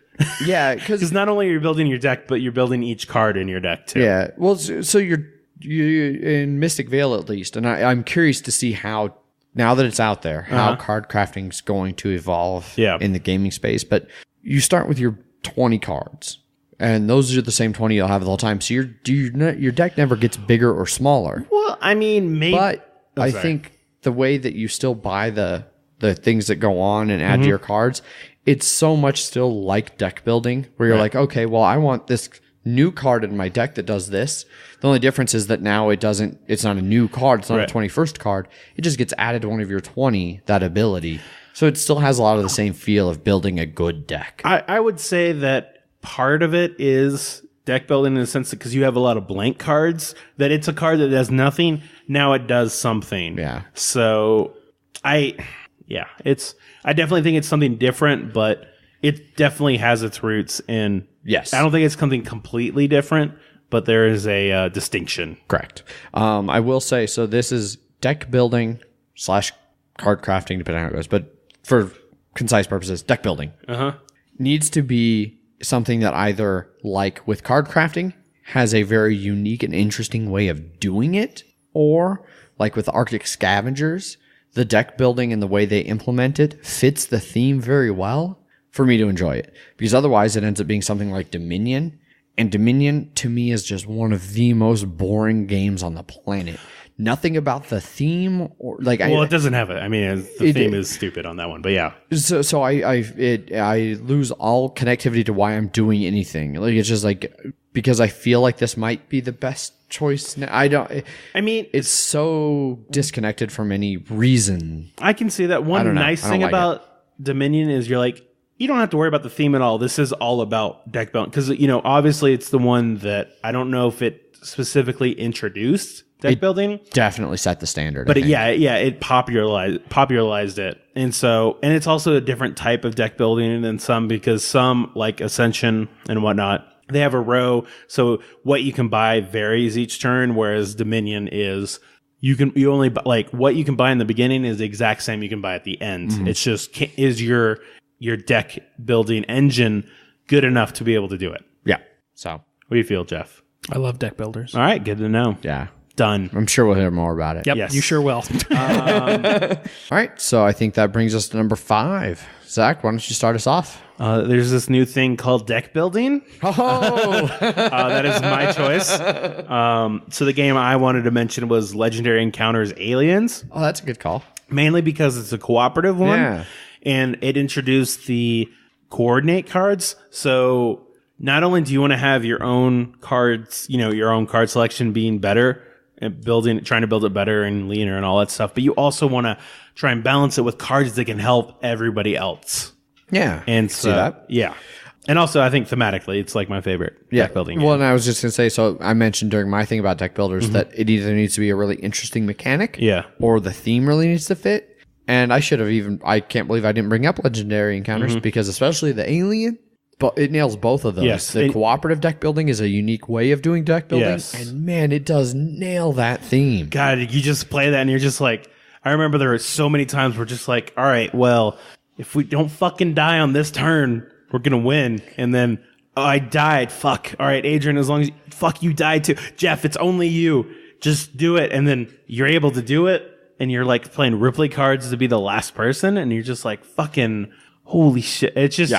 Yeah, because not only are you building your deck, but you're building each card in your deck too. Yeah, well, so you're in Mystic Vale at least, and I'm curious to see how, now that it's out there, how card crafting is going to evolve in the gaming space. But you start with your 20 cards, and those are the same 20 you'll have the whole time. So your deck never gets bigger or smaller. Well, I mean, maybe, but I think the way that you still buy the things that go on and add to your cards, it's so much still like deck building where you're like, okay, well, I want this new card in my deck that does this. The only difference is that now it's not a new card. It's not a 21st card. It just gets added to one of your 20, that ability. So it still has a lot of the same feel of building a good deck. I would say that part of it is deck building in the sense that because you have a lot of blank cards, that it's a card that does nothing. Now it does something. Yeah. So I definitely think it's something different, but it definitely has its roots in. Yes. I don't think it's something completely different, but there is a distinction. Correct. I will say, so this is deck building / card crafting, depending on how it goes, but for concise purposes, deck building needs to be something that either, like with card crafting, has a very unique and interesting way of doing it, or like with Arctic Scavengers, the deck building and the way they implement it fits the theme very well for me to enjoy it. Because otherwise it ends up being something like Dominion. And Dominion, to me, is just one of the most boring games on the planet. Nothing about the theme or like. Well, it doesn't have it. I mean, the theme is stupid on that one, but yeah. So I lose all connectivity to why I'm doing anything. Like it's just like because I feel like this might be the best choice. I mean, it's so disconnected from any reason. I can see that. One nice thing about Dominion is you're like, you don't have to worry about the theme at all. This is all about deck building because obviously it's the one that I don't know if it specifically introduced deck building. Definitely set the standard. But it popularized it. And it's also a different type of deck building than some because some like Ascension and whatnot, they have a row. So what you can buy varies each turn, whereas Dominion is you only like what you can buy in the beginning is the exact same you can buy at the end. Mm-hmm. It's just is your deck building engine good enough to be able to do it. Yeah. So what do you feel, Jeff? I love deck builders. All right, good to know. Yeah. Done. I'm sure we'll hear more about it. Yep, yes. You sure will. All right, so I think that brings us to number 5. Zach, why don't you start us off? There's this new thing called deck building. Oh! That is my choice. So the game I wanted to mention was Legendary Encounters Aliens. Oh, that's a good call. Mainly because it's a cooperative one. Yeah. And it introduced the coordinate cards. So not only do you want to have your own cards, your own card selection being better, and trying to build it better and leaner and all that stuff. But you also want to try and balance it with cards that can help everybody else. Yeah. And so, see that? Yeah. And also, I think thematically, it's like my favorite deck building game. Well, and I was just going to say, so I mentioned during my thing about deck builders that it either needs to be a really interesting mechanic or the theme really needs to fit. And I can't believe I didn't bring up legendary encounters because especially the alien, but it nails both of those. Yes. The cooperative deck building is a unique way of doing deck building. Yes. And man, it does nail that theme. God, you just play that and you're just like, I remember there were so many times where just like, all right, well, if we don't fucking die on this turn, we're going to win. And then, oh, I died. Fuck. All right, Adrian, as long as you died too. Jeff, it's only you. Just do it. And then you're able to do it. And you're like playing Ripley cards to be the last person. And you're just like, fucking, holy shit. It's just,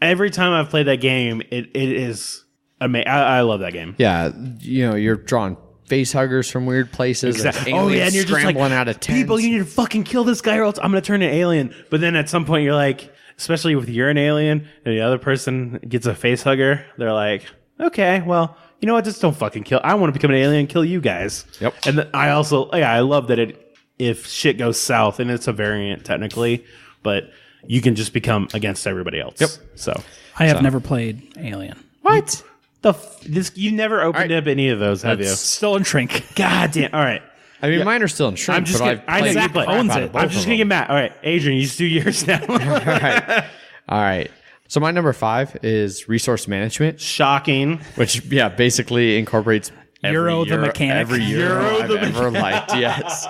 every time I've played that game, it is amazing. I love that game. Yeah. You're drawing face huggers from weird places. Exactly. Oh, yeah. And you're just like, out of tents. People, you need to fucking kill this guy or else I'm going to turn an alien. But then at some point you're like, especially if you're an alien and the other person gets a face hugger, they're like, okay, well, you know what? Just don't fucking kill. I want to become an alien and kill you guys. Yep. And I also, I love that if shit goes south, and it's a variant technically, but you can just become against everybody else. Yep. So I have never played Alien. what? You never opened up any of those, have you? Still in shrink. God damn. All right. I mean, mine are still in shrink. I'm just gonna, I exactly owns it. I'm just gonna get mad. All right, Adrian, you just do yours now. All right. So my number 5 is resource management, Shocking. which basically incorporates Euro the mechanic. Every Euro I've ever liked. Yes.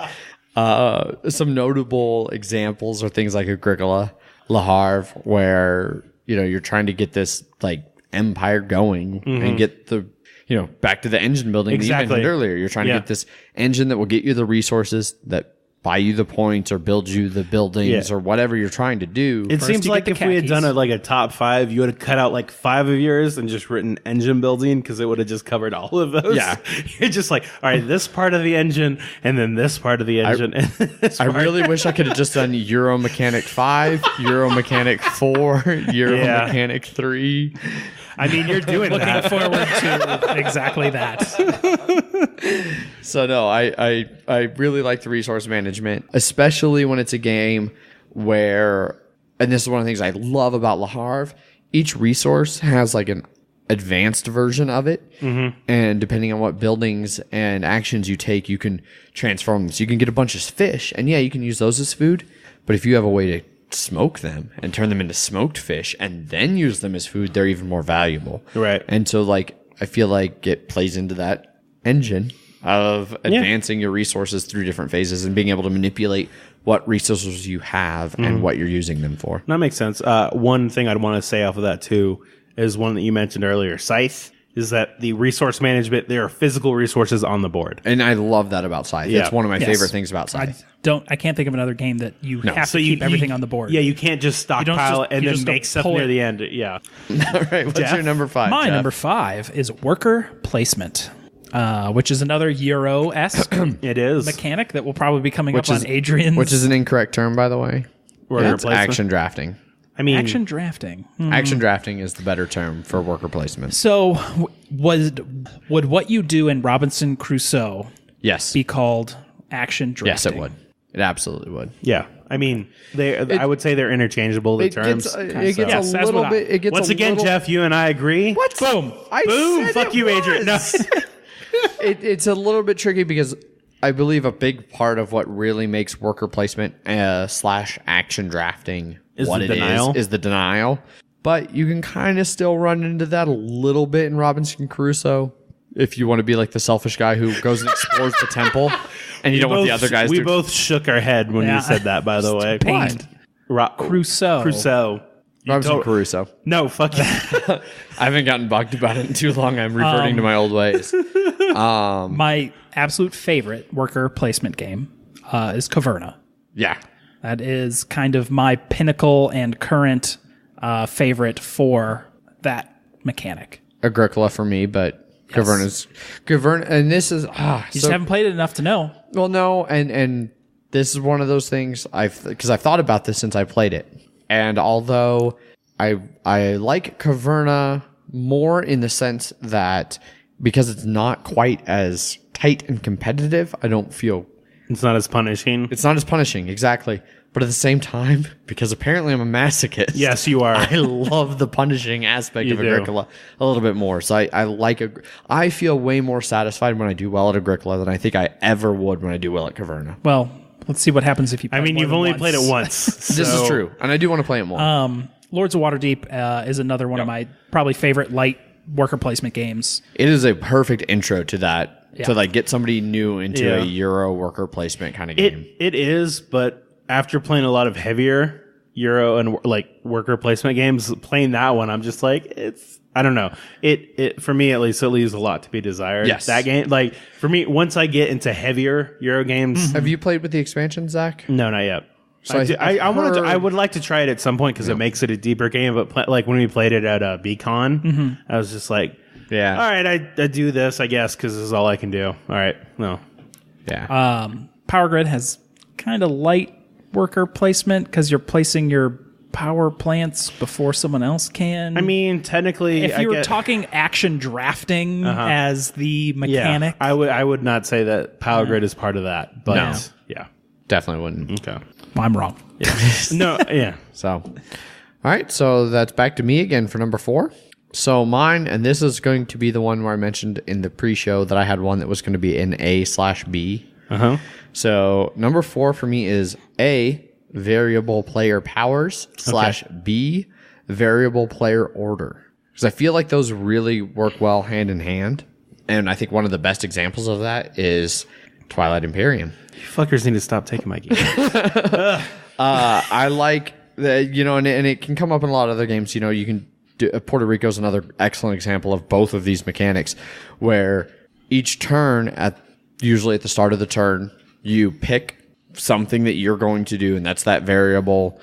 Some notable examples are things like Agricola, Le Havre, where you're trying to get this like empire going and get the back to the engine building that you mentioned earlier. You're trying to get this engine that will get you the resources that buy you the points or build you the buildings or whatever you're trying to do. It seems like if we had done a top 5, you would have cut out like 5 of yours and just written engine building because it would have just covered all of those. Yeah. You're just like, all right, this part of the engine and then this part of the engine. I really wish I could have just done Euro Mechanic 5, Euro Mechanic 4, Euro Mechanic 3. I mean, you're doing looking forward to exactly that. So no, I really like the resource management, especially when it's a game where, and this is one of the things I love about Le Havre, each resource has like an advanced version of it. And depending on what buildings and actions you take, you can transform them. So you can get a bunch of fish, and you can use those as food. But if you have a way to smoke them and turn them into smoked fish and then use them as food, they're even more valuable. Right. And so like I feel like it plays into that engine of advancing your resources through different phases and being able to manipulate what resources you have and what you're using them for. That makes sense. One thing I'd want to say off of that too is one that you mentioned earlier, Scythe, is that the resource management, there are physical resources on the board. And I love that about Scythe. Yeah. It's one of my favorite things about Scythe. I can't think of another game that you have to keep everything on the board. Yeah, you can't just stockpile it and then just make stuff near the end. Yeah. All right, what's your number 5? My Jeff? number 5 is worker placement, which is another Euro-esque It is. mechanic that will probably be coming up on Adrian's. Which is an incorrect term, by the way. Worker It's placement. action drafting. I mean, action drafting. Action drafting is the better term for worker placement. So, would what you do in Robinson Crusoe Yes. be called action drafting? Yes, it would. It absolutely would. yeah. I mean, I would say they're interchangeable, the terms. It gets Yes, a that's little what bit. It gets Once a again, little, Jeff, you and I agree. What? Boom. I Boom. said Fuck it you, Adrian. No. was. It's a little bit tricky because I believe a big part of what really makes worker placement / action drafting Is what the it denial? is the denial. But you can kind of still run into that a little bit in Robinson Crusoe if you want to be like the selfish guy who goes and explores the temple and you don't want the other guys We to... both shook our head when you said that, by the way. Pained. Crusoe. Crusoe. Robinson Crusoe. No, fuck you. I haven't gotten bugged about it in too long. I'm reverting to my old ways. My absolute favorite worker placement game is Caverna. Yeah. That is kind of my pinnacle and current favorite for that mechanic. Agricola for me, but Caverna, and this is You just haven't played it enough to know. well, no, and this is one of those things because I've thought about this since I played it, and although I like Caverna more in the sense that because it's not quite as tight and competitive, I don't feel It's not as punishing. it's not as punishing, exactly. But at the same time, because apparently I'm a masochist. Yes, you are. I love the punishing aspect You of do. Agricola a little bit more. So I feel way more satisfied when I do well at Agricola than I think I ever would when I do well at Caverna. Well, let's see what happens if you play I mean, more you've than only once. played it once. This is true, and I do want to play it more. Lords of Waterdeep is another one of my probably favorite light worker placement games. It is a perfect intro to that, Yeah. to like get somebody new into Yeah. a Euro worker placement kind of game. It is, but after playing a lot of heavier Euro and like worker placement games, playing that one, I'm just like, I don't know. It for me at least, it leaves a lot to be desired. Yes. That game, like for me, once I get into heavier Euro games, Have you played with the expansion, Zach? no, not yet. So I would like to try it at some point because it makes it a deeper game. But like when we played it at BCon, I was just like, Yeah. all right, I do this, I guess, because this is all I can do. All right, no, Yeah. Power Grid has kind of light worker placement because you're placing your power plants before someone else can. I mean, technically, if I you were get- talking action drafting as the mechanic, I would not say that Power Grid is part of that, but No. yeah, Definitely wouldn't. okay, I'm wrong. no, yeah, So, all right. So that's back to me again for number 4. So mine, and this is going to be the one where I mentioned in the pre-show that I had one that was going to be an A/B. So number 4 for me is A, variable player powers / B, variable player order. Because I feel like those really work well hand in hand. And I think one of the best examples of that is Twilight Imperium. you fuckers need to stop taking my game. I like that, and it can come up in a lot of other games. You can do, Puerto Rico's another excellent example of both of these mechanics, where each turn usually at the start of the turn, you pick something that you're going to do, and that's that variable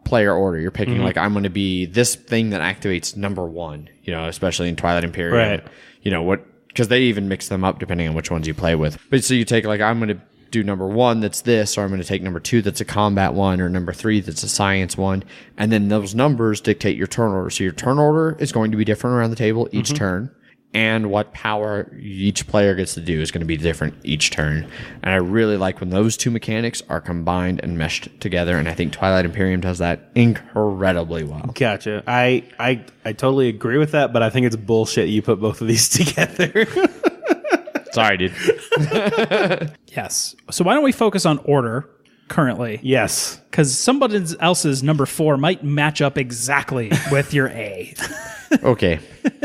player order. You're picking like, I'm going to be this thing that activates number 1. Especially in Twilight Imperium. Right. Because they even mix them up depending on which ones you play with. But so you take like, I'm going to do number 1 that's this, or I'm going to take number 2 that's a combat one, or number 3 that's a science one, and then those numbers dictate your turn order. So your turn order is going to be different around the table each turn, and what power each player gets to do is going to be different each turn. And I really like when those two mechanics are combined and meshed together, and I think Twilight Imperium does that incredibly well. Gotcha. I totally agree with that, but I think it's bullshit you put both of these together. Sorry, dude. Yes. So why don't we focus on order currently? Yes. Because somebody else's number 4 might match up exactly with your A. Okay.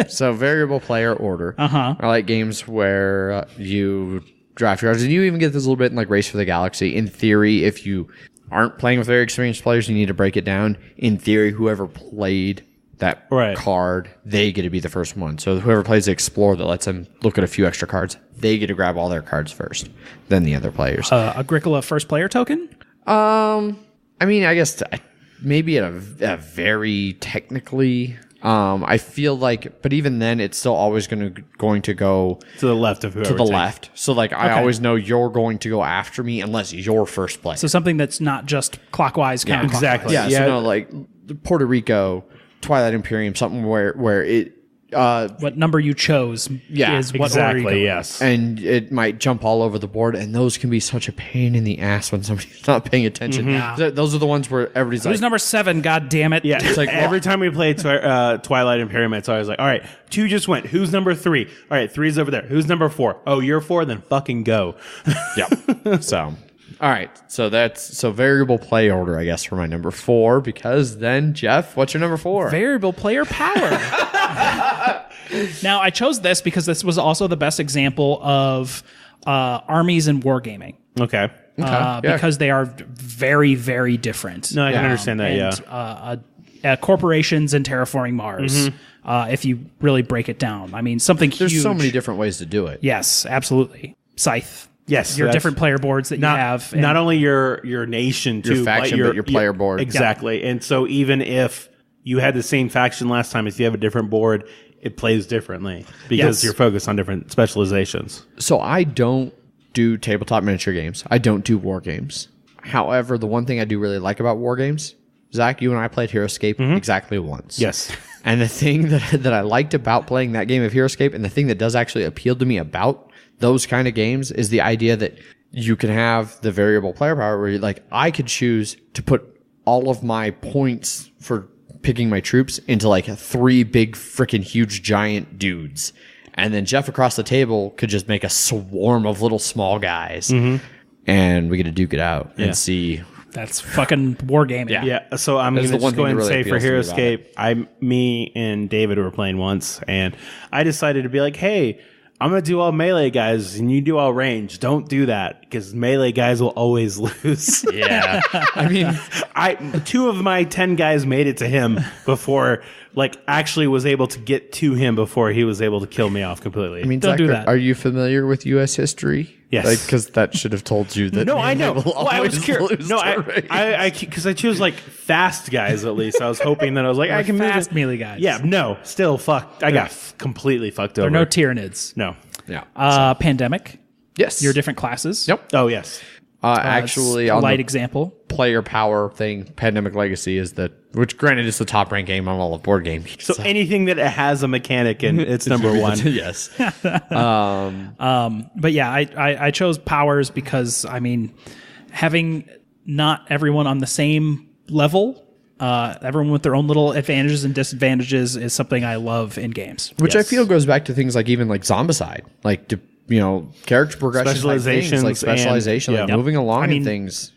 So variable player order. I like games where you draft your cards, and you even get this a little bit in like Race for the Galaxy. In theory, if you aren't playing with very experienced players, you need to break it down. In theory, whoever played that card, they get to be the first one. So whoever plays the Explorer that lets them look at a few extra cards, they get to grab all their cards first, then the other players. Agricola first player token? I mean, I guess maybe at a very technically, I feel like, but even then, it's still always going to go To the left of whoever. to the takes- left. So like, I always know you're going to go after me unless you're first play. So something that's not just clockwise, counterclockwise. exactly. Yeah, Yeah. so no, like Puerto Rico, Twilight Imperium, something where it What number you chose is what order you go Exactly. in. Yes. and it might jump all over the board, and those can be such a pain in the ass when somebody's not paying attention. Those are the ones where everybody's Who's like, number 7? God damn it. Yeah, It's like, every time we play Twilight Imperium, it's always like, all right, 2 just went. Who's number 3? All right, 3's over there. Who's number 4? Oh, you're 4? Then fucking go. yeah. So, all right. So that's variable play order, I guess, for my number 4. Because then, Jeff, what's your number 4? Variable player power. Now, I chose this because this was also the best example of armies and wargaming. Okay. Because they are very, very different. No, I can understand that, And, corporations and terraforming Mars, if you really break it down. I mean, something There's huge. so many different ways to do it. Yes, absolutely. Scythe. Yes, Your that's- different player boards that you have. Not only your nation, too, faction, but your player board. Exactly. And so even if you had the same faction last time, if you have a different board, it plays differently because Yes. you're focused on different specializations. So I don't do tabletop miniature games. I don't do war games. However, the one thing I do really like about war games, Zach, you and I played HeroScape exactly once. Yes. And the thing that I liked about playing that game of HeroScape, and the thing that does actually appeal to me about those kind of games is the idea that you can have the variable player power where you're like, I could choose to put all of my points for picking my troops into like 3 big freaking huge giant dudes. And then Jeff across the table could just make a swarm of little small guys. And we get to duke it out and see. That's fucking wargaming. Yeah. So I'm going to just go ahead and say for Hero Escape, me and David were playing once, and I decided to be like, hey, I'm going to do all melee guys and you do all range. Don't do that because melee guys will always lose. Yeah. I mean, 2 of my 10 guys made it to him before, like, actually was able to get to him before he was able to kill me off completely. I mean, Don't Zach, do that. Are you familiar with U.S. history? Yes. Because that should have told you that. No, I know. Will Well, I was always curious. lose No, to range. because I chose like fast guys at least. I was hoping that I was like, I can move fast it. melee guys. Yeah, no, still fucked. I got completely fucked over. There are no Tyranids. No. Yeah. Pandemic. Yes. Your different classes. Yep. Oh yes. Actually, on light the example. player power thing, Pandemic Legacy is which granted is the top ranked game on all of board games. So anything that has a mechanic and it's number one. Yes. But yeah, I chose powers because, I mean, having not everyone on the same level, everyone with their own little advantages and disadvantages is something I love in games. Which I feel goes back to things like even like Zombicide, like character progression, Specializations like specialization, and- like moving along I mean, and things.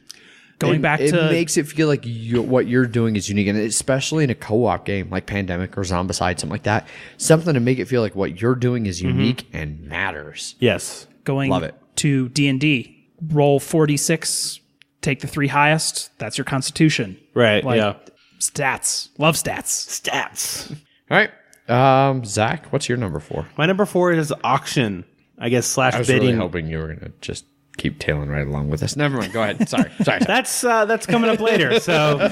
Going back it to makes it feel like what you're doing is unique, and especially in a co-op game like Pandemic or Zombicide, something like that, something to make it feel like what you're doing is unique and matters. Yes. going Love it. to D&D, roll 46, take the 3 highest. That's your constitution. Right. Like, yeah. Stats. Love stats. Stats. All right, Zach, what's your number 4? My number 4 is auction. I guess / I was bidding. really hoping you were gonna just keep tailing right along with us. Never mind. Go ahead. Sorry. That's coming up later. So,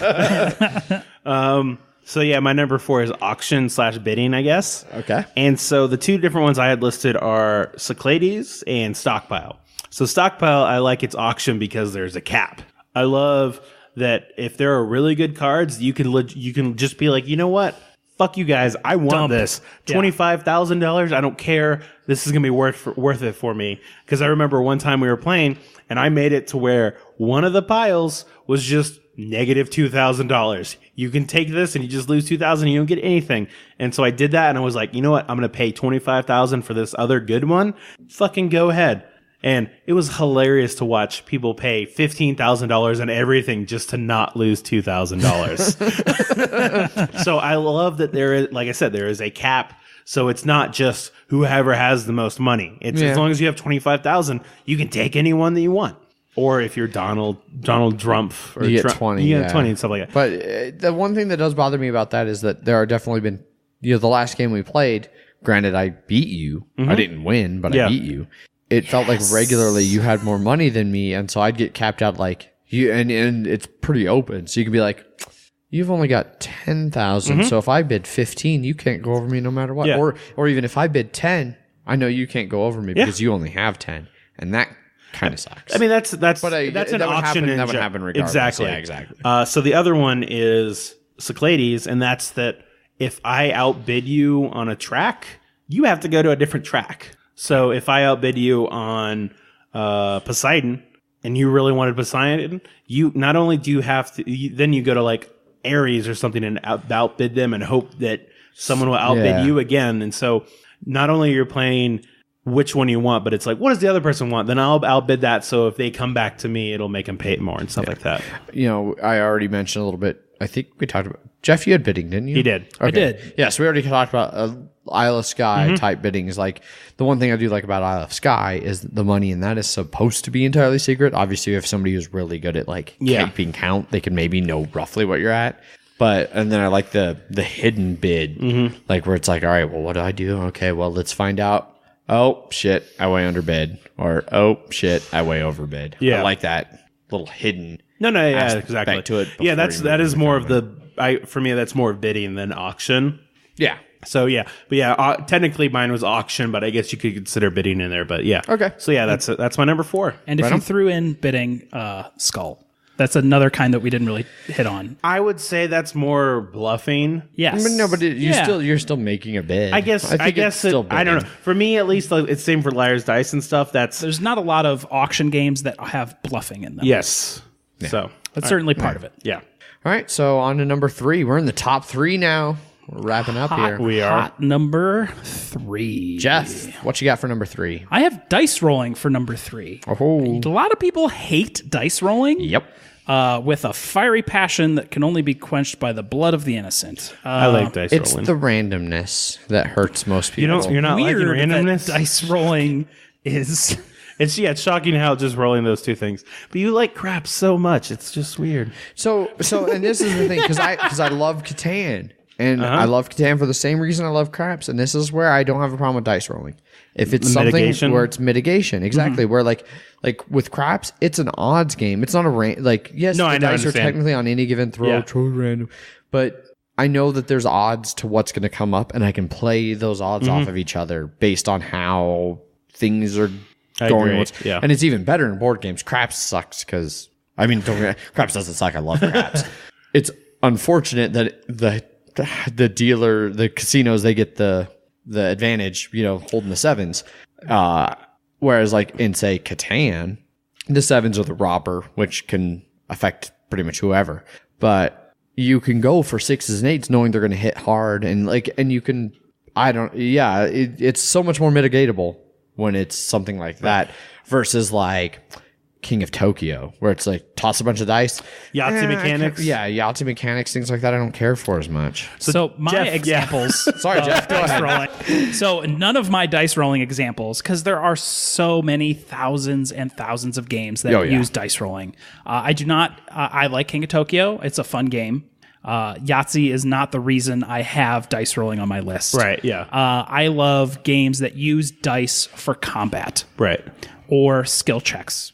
so yeah, my number 4 is auction / bidding, I guess. Okay. And so the 2 different ones I had listed are Cyclades and Stockpile. So Stockpile, I like its auction because there's a cap. I love that if there are really good cards, you can just be like, you know what? Fuck you guys. I want Dump. this. $25,000. I don't care. This is going to be worth it for me. Because I remember one time we were playing and I made it to where one of the piles was just negative $2,000. You can take this and you just lose $2,000 and you don't get anything. And so I did that and I was like, you know what? I'm going to pay $25,000 for this other good one. Fucking go ahead. And it was hilarious to watch people pay $15,000 and everything just to not lose $2,000. So I love that there is, like I said, there is a cap. So it's not just whoever has the most money. It's as long as you have $25,000, you can take anyone that you want. Or if you're Donald Trump, or You get 20. you get 20 and stuff like that. But the one thing that does bother me about that is that there are definitely been, the last game we played, granted I beat you. I didn't win, but I beat you. It felt like regularly you had more money than me, and so I'd get capped out like you, and it's pretty open. So you could be like, you've only got 10,000. So if I bid 15, you can't go over me no matter what. Yeah. Or even if I bid 10, I know you can't go over me because you only have 10, and that kind of sucks. I mean, that's an that would auction. happen, in that would happen regardless. Exactly. Yeah, exactly. So the other one is Cyclades, and that's that if I outbid you on a track, you have to go to a different track. So if I outbid you on Poseidon and you really wanted Poseidon, you not only do you have to, then you go to like Ares or something and outbid them and hope that someone will outbid you again. And so not only you're playing which one you want, but it's like, what does the other person want? Then I'll outbid that. So if they come back to me, it'll make them pay more and stuff like that. I already mentioned a little bit. I think we talked about Jeff. You had bidding, didn't you? He did. Okay. I did. Yeah, so we already talked about Isle of Skye type bidding. Is like the one thing I do like about Isle of Skye is the money in that is supposed to be entirely secret. Obviously, if somebody who's really good at like keeping count, they can maybe know roughly what you're at. And then I like the hidden bid, like where it's like, all right, well, what do I do? Okay, well, let's find out. Oh shit, I way underbid, or oh shit, I way overbid. Yeah, I like that little hidden. No, yeah, exactly. To it that is more of for me, that's more bidding than auction. Yeah. So technically mine was auction, but I guess you could consider bidding in there. But yeah, Okay. So yeah, that's my number 4. And if you threw in bidding, skull. That's another kind that we didn't really hit on. I would say that's more bluffing. Yes. No, but you're still making a bid. I guess I don't know. For me, at least, like, it's same for Liar's Dice and stuff. There's not a lot of auction games that have bluffing in them. Yes. Yeah. So that's certainly part of it. Yeah. All right, so on to number 3. We're in the top 3 now. We're wrapping up here. We are. Hot number 3. Jeff, what you got for number 3? I have dice rolling for number 3. Oh. A lot of people hate dice rolling. Yep. With a fiery passion that can only be quenched by the blood of the innocent. I like dice It's rolling. the randomness that hurts most people. You're not liking Weird that randomness? dice rolling is... It's shocking how just rolling those two things. But you like crap so much. It's just weird. So, and this is the thing, because I love Catan. And I love Catan for the same reason I love craps. And this is where I don't have a problem with dice rolling. If it's something where it's mitigation, exactly. Where like with craps, it's an odds game. It's not a yes, the dice are technically on any given throw, totally random. But I know that there's odds to what's going to come up, and I can play those odds off of each other based on how things are going. And it's even better in board games. Craps sucks because craps doesn't suck. I love craps. It's unfortunate that the dealer, the casinos, they get the advantage, holding the sevens. Whereas like in say Catan, the sevens are the robber, which can affect pretty much whoever. But you can go for 6s and 8s knowing they're going to hit hard, and you can. It's so much more mitigatable when it's something like that versus like King of Tokyo, where it's like toss a bunch of dice. Yahtzee mechanics. Yahtzee mechanics, things like that I don't care for as much. So my examples. Sorry, Jeff, go ahead. So none of my dice rolling examples, because there are so many thousands and thousands of games that use dice rolling. I do not. I like King of Tokyo. It's a fun game. Yahtzee is not the reason I have dice rolling on my list. Right, yeah. I love games that use dice for combat. Right. Or skill checks.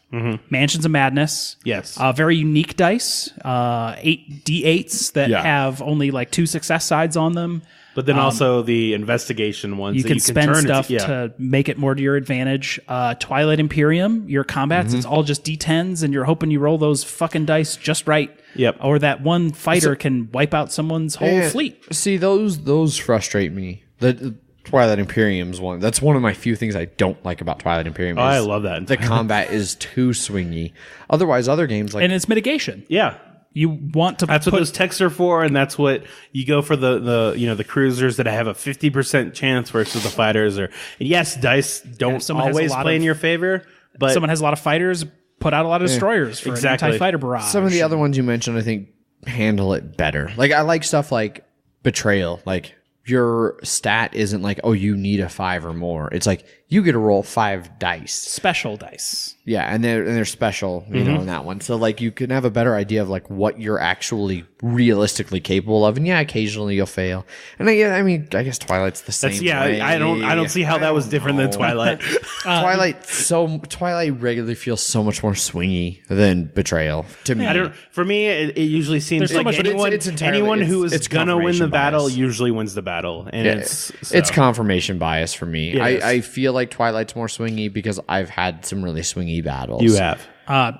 Mansions of Madness. Yes. Very unique dice. 8 D8s that have only like 2 success sides on them. But then also the investigation ones. You that can you spend turn stuff to make it more to your advantage. Twilight Imperium, your combats, it's all just D10s, and you're hoping you roll those fucking dice just right. Yep. Or that one fighter can wipe out someone's whole fleet. See, those frustrate me. The Twilight Imperium's one. That's one of my few things I don't like about Twilight Imperium. I love that. The combat is too swingy. Otherwise, other games like... And it's mitigation. Yeah. You want to That's what those texts are for, and that's what you go for the cruisers that have a 50% chance versus the fighters. And yes, dice don't always play in your favor, but someone has a lot of fighters, put out a lot of destroyers for an anti-fighter barrage. Some of the other ones you mentioned, I think, handle it better. Like, I like stuff like Betrayal. Like, your stat isn't like, oh, you need a 5 or more. It's like, you get to roll 5 dice. Special dice. Yeah, and they're special, in that one. So like you can have a better idea of like what you're actually realistically capable of. And yeah, occasionally you'll fail. And I guess Twilight's the same. Way. I don't see how that was different than Twilight. Twilight regularly feels so much more swingy than Betrayal to me. For me, it usually seems like anyone who is gonna win the battle usually wins the battle, and it's confirmation bias for me. I feel like Twilight's more swingy because I've had some really swingy battles. You have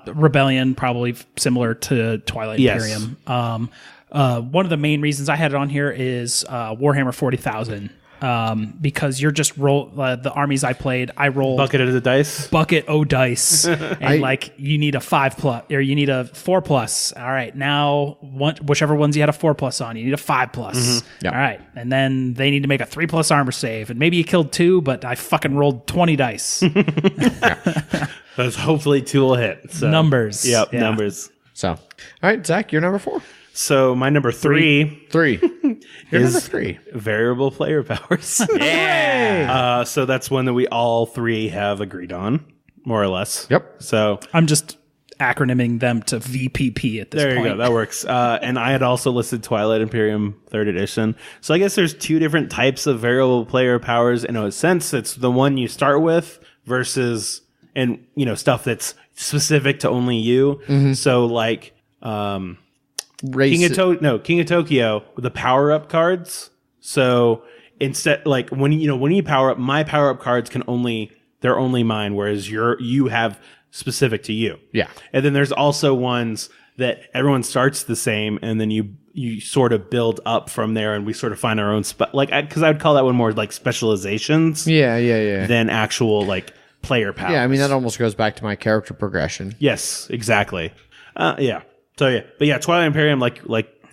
Rebellion, probably similar to Twilight Imperium. One of the main reasons I had it on here is Warhammer 40,000. Because you're just roll the armies I played. I rolled bucket of dice, and like you need a 5+ or you need a 4+. All right, now whichever ones you had a 4+ on, you need a 5+. All right, and then they need to make a 3+ armor save, and maybe you killed 2, but I fucking rolled 20 dice. Those hopefully 2 will hit. So. Numbers. Yep, numbers. So, all right, Zach, you're number 4. So my number 3 You're number 3. Variable player powers. Yeah. So that's one that we all 3 have agreed on, more or less. Yep. So I'm just acronyming them to VPP at this point. There you go. That works. And I had also listed Twilight Imperium 3rd edition. So I guess there's 2 different types of variable player powers. In a sense, it's the one you start with versus, and stuff that's specific to only you. So like, King of Tokyo with the power up cards. So instead, like when you power up, my power up cards they're only mine, whereas you have specific to you. Yeah. And then there's also ones that everyone starts the same, and then you sort of build up from there, and we sort of find our own because I would call that one more like specializations. Yeah. Than actual like player powers. Yeah, I mean that almost goes back to my character progression. Yes, exactly. Yeah. So yeah, but yeah, Twilight Imperium, like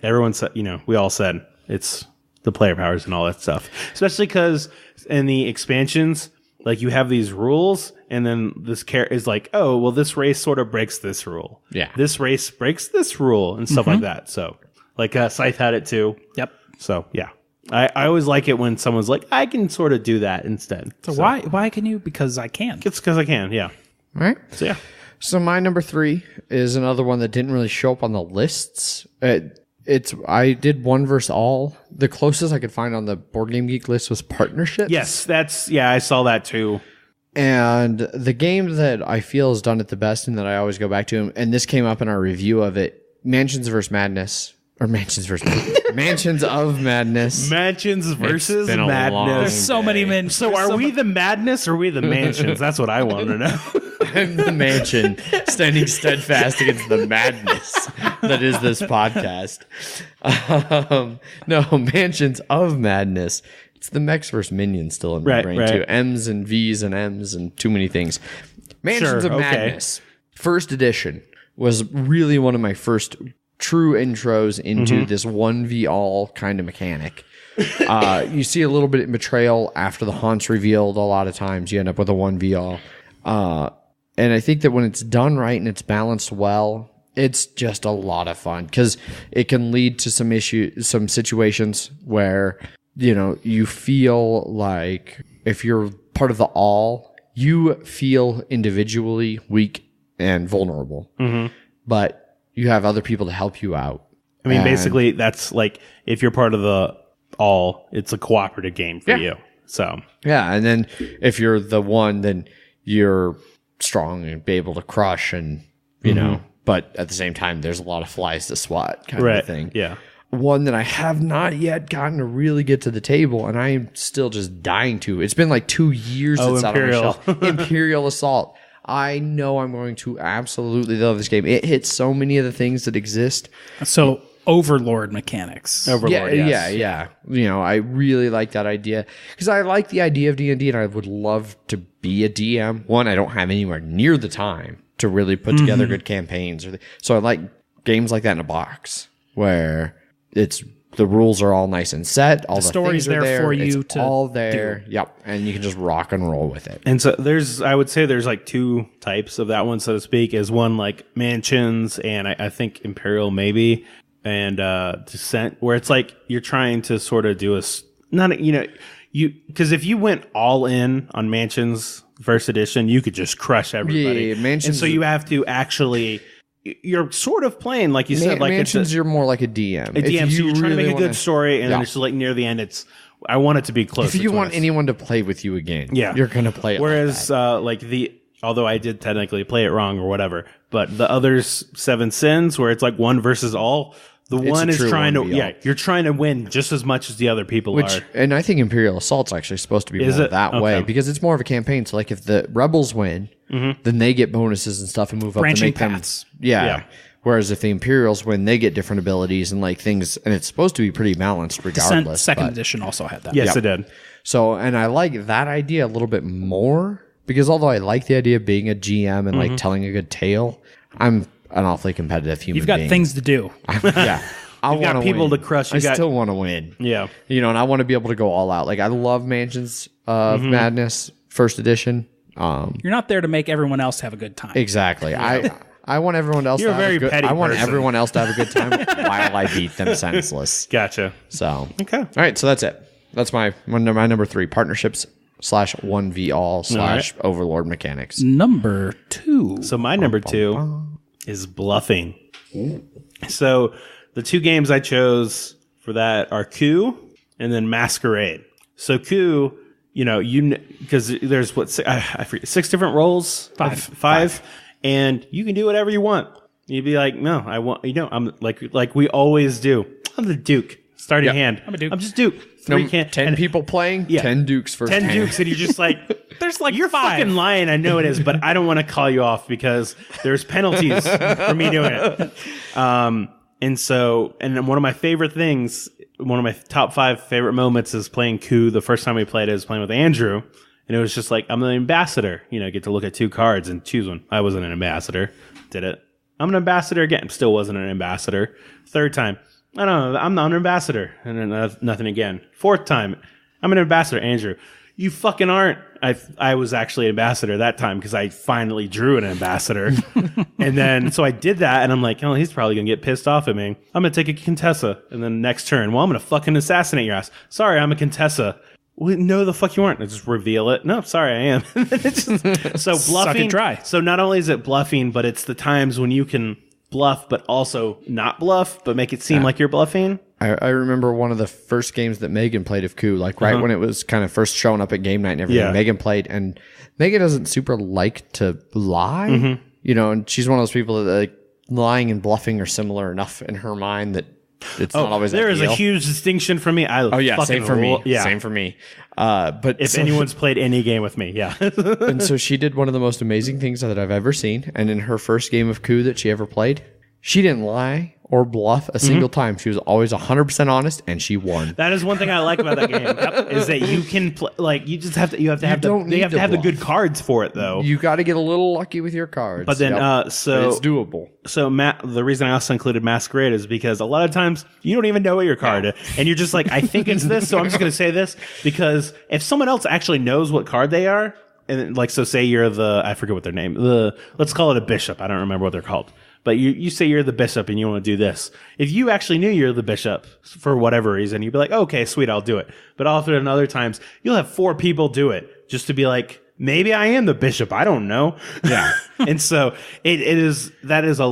everyone said, we all said it's the player powers and all that stuff. Especially because in the expansions, like you have these rules, and then this character is like, oh, well, this race sort of breaks this rule. Yeah. This race breaks this rule and stuff like that. So, like Scythe had it too. Yep. So yeah, I always like it when someone's like, I can sort of do that instead. So why can you? Because I can. It's because I can. Yeah. All right. So yeah. So my number 3 is another one that didn't really show up on the lists. I did one versus all. The closest I could find on the Board Game Geek list was Partnerships. Yes, I saw that too. And the game that I feel has done it the best and that I always go back to, and this came up in our review of it, Mansions of Madness. Mansions of Madness. Mansions versus Madness. There's so many men. So are we the madness or are we the mansions? That's what I want to know. I'm the mansion standing steadfast against the madness that is this podcast. No, Mansions of Madness. It's the Mechs versus Minions still in my brain too. M's and V's and M's and too many things. Mansions of Madness. First edition was really one of my first true intros into this 1v all kind of mechanic. You see a little bit of Betrayal after the Haunt's revealed. A lot of times you end up with a 1v all. And I think that when it's done right and it's balanced well, it's just a lot of fun because it can lead to some situations where, you feel like if you're part of the all, you feel individually weak and vulnerable. But you have other people to help you out. I mean, basically, that's like if you're part of the all, it's a cooperative game for you. So yeah, and then if you're the one, then you're strong and be able to crush, and you know. But at the same time, there's a lot of flies to swat kind of thing. Yeah. One that I have not yet gotten to really get to the table, and I'm still just dying to. It's been like 2 years. Oh, it's Imperial. out on the shelf. Imperial Assault. I know I'm going to absolutely love this game. It hits so many of the things that exist. So Overlord mechanics. Yeah. I really like that idea because I like the idea of D&D, and I would love to be a DM. One, I don't have anywhere near the time to really put together good campaigns, so I like games like that in a box where the rules are all nice and set. All the story's things are there for you it's to all there. Do. Yep, and you can just rock and roll with it. And so I would say there's like two types of that one, so to speak. Is one like Mansions, and I think Imperial maybe, and Descent, where it's like you're trying to sort of do because if you went all in on Mansions First Edition, you could just crush everybody. Yeah, Mansions, and so you have to actually. You're sort of playing, like you said, like Mansions. You're more like a DM. A DM, so you're trying to make a good story, and then it's like near the end, I want it to be close. If you want anyone to play with you again, yeah, you're gonna play it. Whereas, although I did technically play it wrong or whatever, but the other 7 Sins, where it's like one versus all. One is trying to, you're trying to win just as much as the other people are. And I think Imperial Assault's actually supposed to be more that way because it's more of a campaign. So, like, if the Rebels win, then they get bonuses and stuff and move up to make paths. them. Yeah. Whereas if the Imperials win, they get different abilities and like things, and it's supposed to be pretty balanced regardless. Second edition also had that. Yes, it did. So, and I like that idea a little bit more because although I like the idea of being a GM and like telling a good tale, I'm an awfully competitive human You've got being. things to do. Yeah. You've got people to crush. I still want to win. Yeah. And I want to be able to go all out. Like, I love Mansions of Madness First Edition. You're not there to make everyone else have a good time. Exactly. I want everyone else You're to have a very petty I want person. everyone else to have a good time while I beat them senseless. Gotcha. So, okay. All right. So that's it. That's my number 3, Partnerships /1v all / Overlord mechanics. Number 2. So my number 2 is Bluffing. So the 2 games I chose for that are Coup and then Masquerade. So Coup, because there's I forget, 6 different roles? Five. And you can do whatever you want. You'd be like, no, I want, I'm like we always do. I'm the Duke. Start your hand. I'm a Duke. I'm just Duke. 3 can 10 people playing, 10 Dukes first 10 hand. Dukes, and you're just like, There's like you're 5. fucking lying. I know it is, but I don't want to call you off because there's penalties for me doing it. And then one of my favorite things, one of my top 5 favorite moments is playing Coup. The first time we played it was playing with Andrew. And it was just like, I'm the ambassador. You know, get to look at 2 cards and choose one. I wasn't an ambassador. Did it. I'm an ambassador again. Still wasn't an ambassador. 3rd time. I don't know. I'm not an ambassador. And then nothing again. 4th time. I'm an ambassador. Andrew, you fucking aren't. I was actually an ambassador that time because I finally drew an ambassador. And then, so I did that and I'm like, oh, he's probably going to get pissed off at me. I'm going to take a Contessa. And then next turn, well, I'm going to fucking assassinate your ass. Sorry, I'm a Contessa. Well, no, the fuck you aren't. I just reveal it. No, sorry, I am. So bluffing. Suck it dry. So not only is it bluffing, but it's the times when you can bluff, but also not bluff, but make it seem like you're bluffing. I remember one of the first games that Megan played of Coup, like right when it was kind of first showing up at game night and everything. Yeah. Megan played, and Megan doesn't super like to lie, you know, and she's one of those people that like lying and bluffing are similar enough in her mind that it's not always there is ideal. a huge distinction for me. Same for me. Yeah. Same for me. But If anyone's played any game with me, yeah. and so she did one of the most amazing things that I've ever seen. And in her first game of Coup that she ever played, she didn't lie or bluff a single time. She was always 100% honest, and she won. That is one thing I like about that game is that you can play, like you just have to have the good cards for it though. You got to get a little lucky with your cards. But then But it's doable. So the reason I also included Masquerade is because a lot of times you don't even know what your card is, and you're just like, I think it's this, so I'm just going to say this because if someone else actually knows what card they are, and like so say you're I forget what their name, let's call it a bishop. I don't remember what they're called. But you say you're the bishop and you want to do this. If you actually knew you're the bishop for whatever reason, you'd be like, okay, sweet, I'll do it. But often other times, you'll have 4 people do it just to be like, maybe I am the bishop. I don't know. Yeah. And so that has a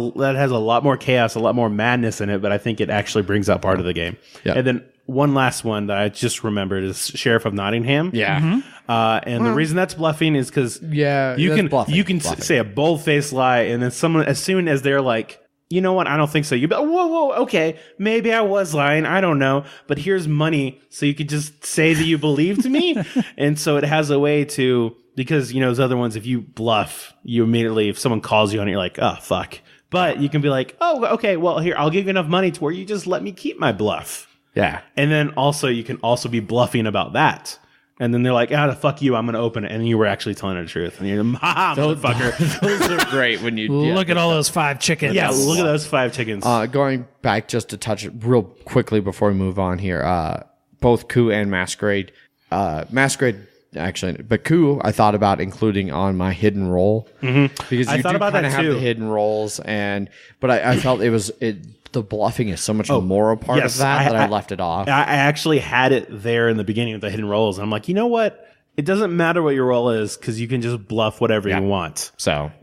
lot more chaos, a lot more madness in it, but I think it actually brings out part of the game. Yeah. And then one last one that I just remembered is Sheriff of Nottingham. Yeah. And the reason that's bluffing is because you can say a bold-faced lie, and then someone, as soon as they're like, you know what, I don't think so, you be like, whoa, okay, maybe I was lying, I don't know, but here's money, so you could just say that you believed me. And so it has a way to, because you know those other ones, if you bluff, you immediately, if someone calls you on it, you're like, oh fuck. But you can be like, oh, okay, well here, I'll give you enough money to where you just let me keep my bluff. Yeah. And then also you can also be bluffing about that. And then they're like, fuck you, I'm going to open it. And you were actually telling the truth. And you're, motherfucker. Those are great when you Look at all those 5 chickens. Yeah, look at those 5 chickens. Going back just to touch it real quickly before we move on here, both Coup and Masquerade. Masquerade, actually, but Coup I thought about including on my hidden roll. Because you I thought do about kind that of have too. the hidden rolls, but I felt the bluffing is so much more a part of that I left it off. I actually had it there in the beginning with the hidden rolls. And I'm like, you know what? It doesn't matter what your roll is because you can just bluff whatever you want.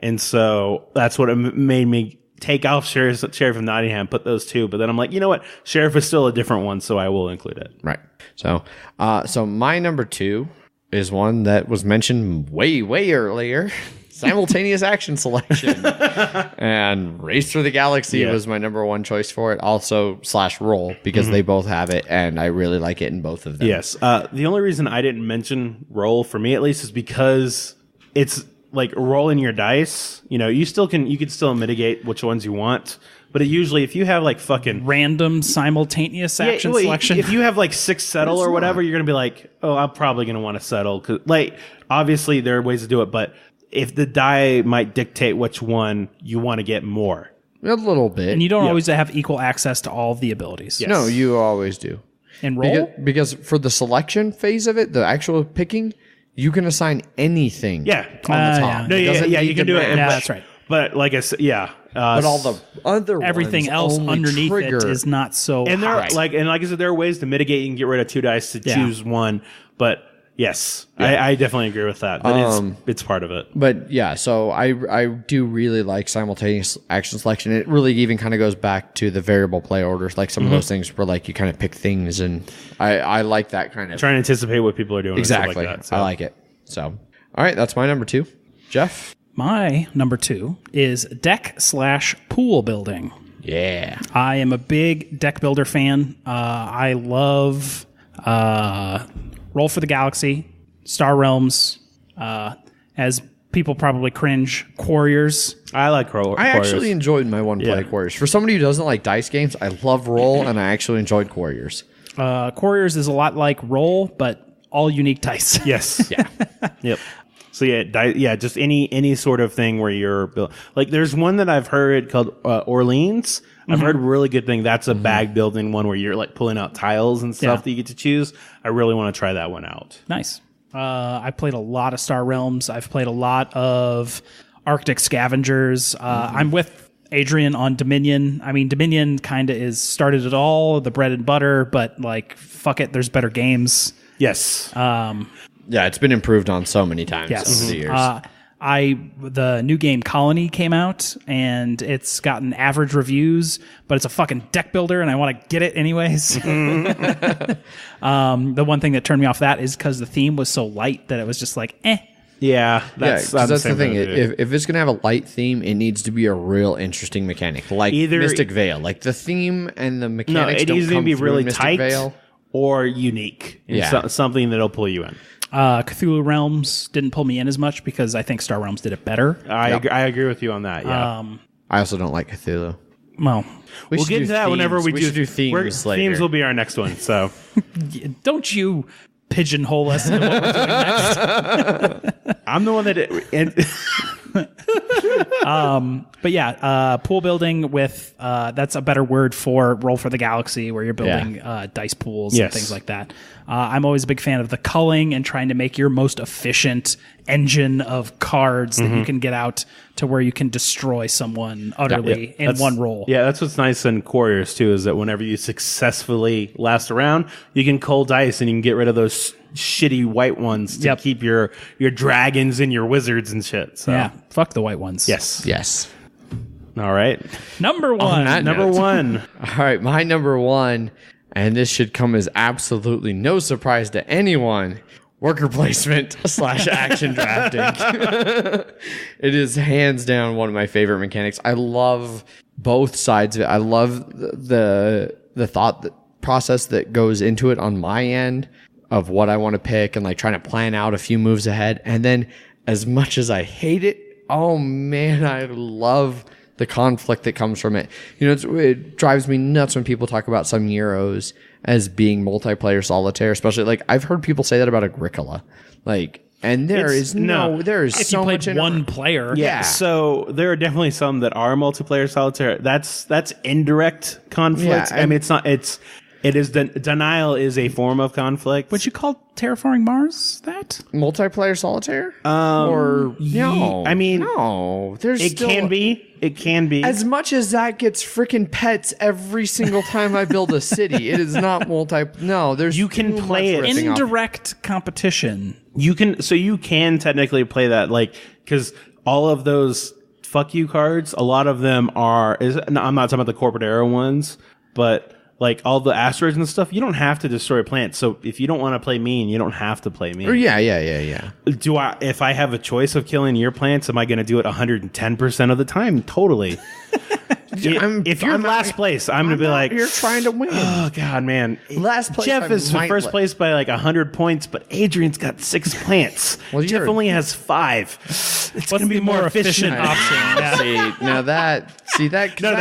And so that's what made me take off Sheriff of Nottingham, put those 2. But then I'm like, you know what? Sheriff is still a different one, so I will include it. Right. So my number 2 is one that was mentioned way, way earlier. Simultaneous action selection. And Race Through the Galaxy was my number 1 choice for it. Also /roll because they both have it and I really like it in both of them. Yes. The only reason I didn't mention roll for me at least is because it's like rolling your dice. You know, you could still mitigate which ones you want. But usually if you have like fucking random simultaneous action selection. If you have like 6 settle or whatever, you're going to be like, oh, I'm probably going to want to settle. 'Cause, like, obviously there are ways to do it, but if the die might dictate which one you want to get more. A little bit. And you don't always have equal access to all of the abilities. Yes. No, you always do. And roll? Because for the selection phase of it, the actual picking, you can assign anything on the top. No, you can do it. Yeah, that's right. But like I said, but all the other everything ones else only underneath trigger. it is not so and there high. like I said, there are ways to mitigate. You can get rid of 2 dice to choose one. But yes, I definitely agree with that. But it's part of it. But yeah, so I do really like simultaneous action selection. It really even kind of goes back to the variable play orders, like some of those things where like you kind of pick things, and I like that kind of trying to anticipate what people are doing. Exactly, and stuff like that, so. I like it. So all right, that's my number 2. Jeff? My number 2 is deck/pool building. Yeah. I am a big deck builder fan. I love Roll for the Galaxy, Star Realms, as people probably cringe, Quarriors. I like Quarriors. I actually enjoyed my one-play Quarriors. For somebody who doesn't like dice games, I love Roll, and I actually enjoyed Quarriors. Quarriors is a lot like Roll, but all unique dice. Yes. Yeah. Yep. So just any sort of thing where you're like, there's one that I've heard called Orleans. I've heard a really good thing. That's a bag building one where you're like pulling out tiles and stuff that you get to choose. I really want to try that one out. Nice. I played a lot of Star Realms. I've played a lot of Arctic Scavengers. I'm with Adrian on Dominion. I mean, Dominion kind of started it all, the bread and butter, but like, fuck it, there's better games. Yes. Yeah, it's been improved on so many times over the years. The new game Colony came out, and it's gotten average reviews, but it's a fucking deck builder, and I want to get it anyways. The one thing that turned me off that is because the theme was so light that it was just like, eh. Yeah, that's the thing. If it's going to have a light theme, it needs to be a real interesting mechanic, like Mystic Veil. Like the theme and the mechanics it needs to be really Mystic tight Veil. or unique. Something that'll pull you in. Cthulhu Realms didn't pull me in as much because I think Star Realms did it better. I agree with you on that. Yeah. I also don't like Cthulhu. Well, we'll get into that whenever we do themes later. Themes will be our next one. So don't you pigeonhole us into what we're doing next. I'm the one that. But yeah, pool building with that's a better word for Roll for the Galaxy, where you're building dice pools and things like that. I'm always a big fan of the culling and trying to make your most efficient engine of cards that you can get out to where you can destroy someone utterly in one roll. Yeah, that's what's nice in Quarriors too, is that whenever you successfully last a round, you can cull dice and you can get rid of those shitty white ones to keep your dragons and your wizards and shit. So. Yeah, fuck the white ones. Yes. All right. Number one. Number one. All right, my number one, and this should come as absolutely no surprise to anyone, worker placement / action drafting. It is hands down one of my favorite mechanics. I love both sides of it. I love the thought process that goes into it on my end of what I want to pick and like trying to plan out a few moves ahead. And then as much as I hate it, oh man, I love the conflict that comes from it. You know, it drives me nuts when people talk about some Euros as being multiplayer solitaire, especially like I've heard people say that about Agricola. Like, and there is so much in one player. Yeah. So there are definitely some that are multiplayer solitaire. That's indirect conflict. Yeah, I mean, denial is a form of conflict. Would you call Terraforming Mars that? Multiplayer solitaire? Or no. I mean, no. It can be. As much as that gets freaking pets every single time I build a city, it is not No, there's you can play it indirect competition. You can technically play that, like, because all of those fuck you cards, a lot of them I'm not talking about the corporate era ones, but like all the asteroids and stuff, you don't have to destroy plants. So if you don't want to play mean, you don't have to play mean. Yeah. If I have a choice of killing your plants, am I going to do it 110% of the time? Totally. If you're last place, I'm going to be like, you're trying to win. Oh God, man! Last place. Jeff is first place by like 100 points, but Adrian's got 6 plants. Well, Jeff only has 5. It's going to be a more efficient option. That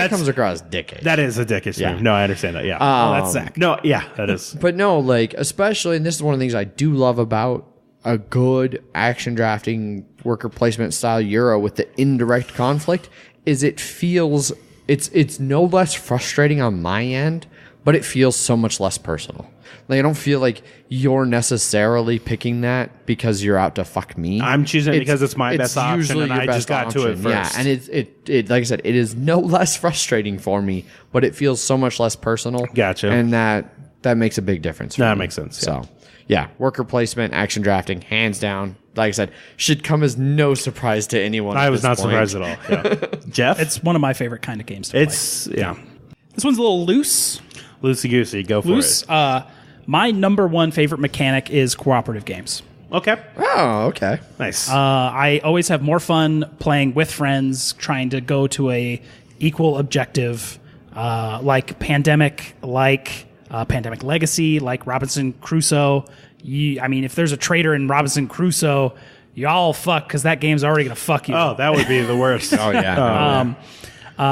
comes across dickish. That is a dickish thing. No, I understand that. Yeah, that's Zach. No, yeah, that is. But no, like especially, and this is one of the things I do love about a good action drafting worker placement style Euro with the indirect conflict is it feels. It's no less frustrating on my end, but it feels so much less personal. Like I don't feel like you're necessarily picking that because you're out to fuck me. I'm choosing it because it's my best option, and I just got to it first. Yeah, and it like I said, it is no less frustrating for me, but it feels so much less personal. Gotcha. And that makes a big difference. That makes sense. Yeah. So yeah, worker placement, action drafting, hands down. Like I said, should come as no surprise to anyone. I was not surprised at all. Yeah. Jeff? It's one of my favorite kind of games to play. This one's a little loose. Loosey-goosey. Go for it. My number one favorite mechanic is cooperative games. Okay. Oh, okay. Nice. I always have more fun playing with friends, trying to go to a equal objective like Pandemic, like Pandemic Legacy, like Robinson Crusoe. If there's a traitor in Robinson Crusoe, y'all fuck, because that game's already going to fuck you. Oh, that would be the worst. Oh, yeah.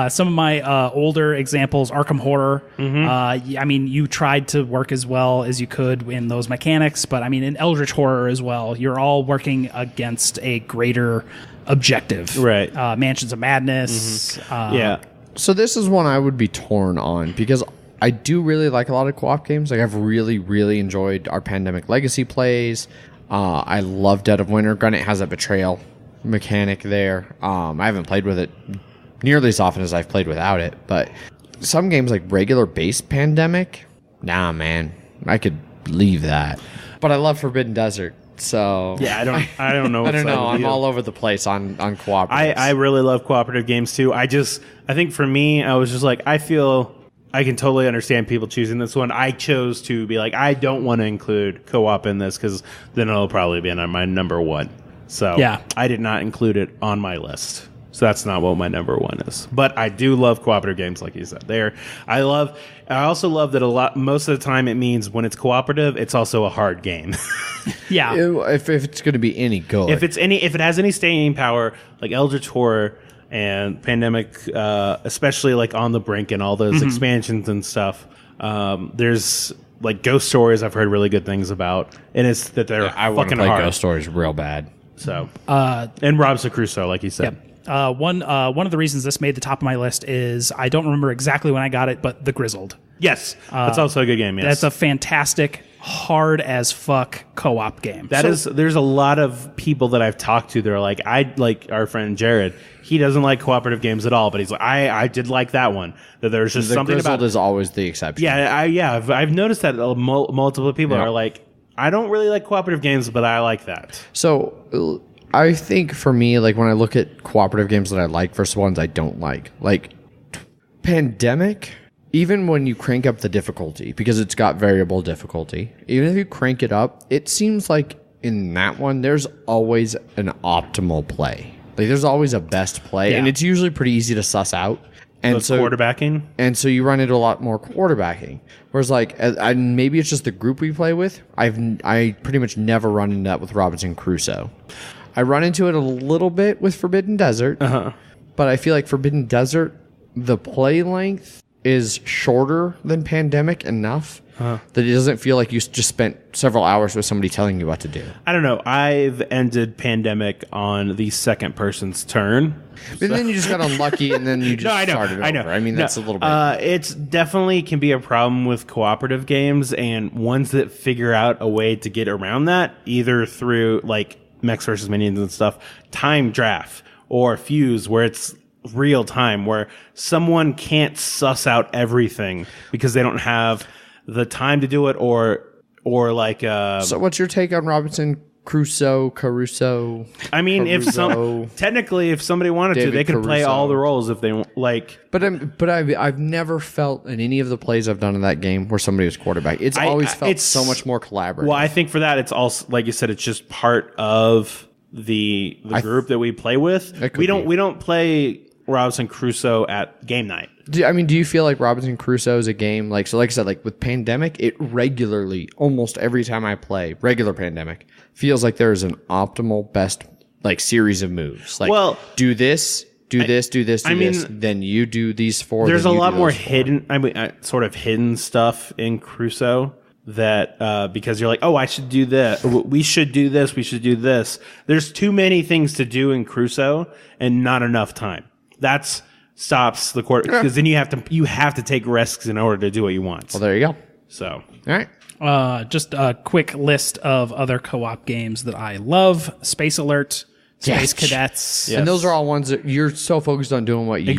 Some of my older examples, Arkham Horror. You tried to work as well as you could in those mechanics, but in Eldritch Horror as well, you're all working against a greater objective. Right. Mansions of Madness. Yeah. So this is one I would be torn on because I do really like a lot of co-op games. Like I've really, really enjoyed our Pandemic Legacy plays. I love Dead of Winter. Granted, it has that betrayal mechanic there. I haven't played with it nearly as often as I've played without it. But some games like regular base Pandemic, nah, man, I could leave that. But I love Forbidden Desert. So yeah, I don't know. I don't know. I'm all over the place on cooperative. I really love cooperative games too. I think for me, I was just like, I feel I can totally understand people choosing this one. I chose to be like, I don't want to include co-op in this because then it'll probably be on my number one. So yeah. I did not include it on my list. So that's not what my number one is. But I do love cooperative games, like you said. I also love that most of the time it means when it's cooperative, it's also a hard game. Yeah. If it's going to be any good. If it has any staying power, like Eldritch Horror and Pandemic, especially like On the Brink and all those expansions and stuff. There's like Ghost Stories I've heard really good things about, and it's that they're I want to fucking play hard. Ghost Stories real bad. So and Robinson Crusoe, like you said. Yep. One of the reasons this made the top of my list is I don't remember exactly when I got it, but The Grizzled. Yes, that's also a good game. Yes, that's a fantastic, hard as fuck co-op game. There's a lot of people that I've talked to. They're like, I like our friend Jared. He doesn't like cooperative games at all, but he's like, I did like that one. That there's just something Grizzled about is always the exception. Yeah, I've noticed that multiple people are like, I don't really like cooperative games, but I like that. So I think for me, like when I look at cooperative games that I like versus ones I don't like Pandemic, even when you crank up the difficulty, because it's got variable difficulty, even if you crank it up, it seems like in that one, there's always an optimal play. Like there's always a best play, and it's usually pretty easy to suss out. And so quarterbacking, and so you run into a lot more quarterbacking. Whereas, like, maybe it's just the group we play with. I pretty much never run into that with Robinson Crusoe. I run into it a little bit with Forbidden Desert, but I feel like Forbidden Desert, the play length is shorter than Pandemic enough that it doesn't feel like you just spent several hours with somebody telling you what to do. I don't know. I've ended Pandemic on the second person's turn. But then you just got unlucky, and then you just started over. I know. I mean, that's a little bit. It's definitely can be a problem with cooperative games and ones that figure out a way to get around that, either through like Mechs versus Minions and stuff, time draft, or Fuse, where it's real time, where someone can't suss out everything because they don't have the time to do it, or like. So, what's your take on Robinson Caruso? I mean, Caruso, if somebody wanted David to, they could Caruso. play all the roles if they like. But I've never felt in any of the plays I've done in that game where somebody was quarterback. It's always felt so much more collaborative. Well, I think for that, it's also like you said, it's just part of the group that we play with. We don't play Robinson Crusoe at game night. Do you feel like Robinson Crusoe is a game like I said, like with Pandemic, it regularly, almost every time I play regular Pandemic, feels like there is an optimal best like series of moves. Like, well, do this, then you do these four. There's a lot more hidden, sort of hidden stuff in Crusoe that because you're like, oh, I should do this. We should do this. We should do this. There's too many things to do in Crusoe and not enough time. That's stops the court because then you have to take risks in order to do what you want. Well, there you go. So, all right. Just a quick list of other co-op games that I love: Space Alert, Space Cadets, and those are all ones that you're so focused on doing what you need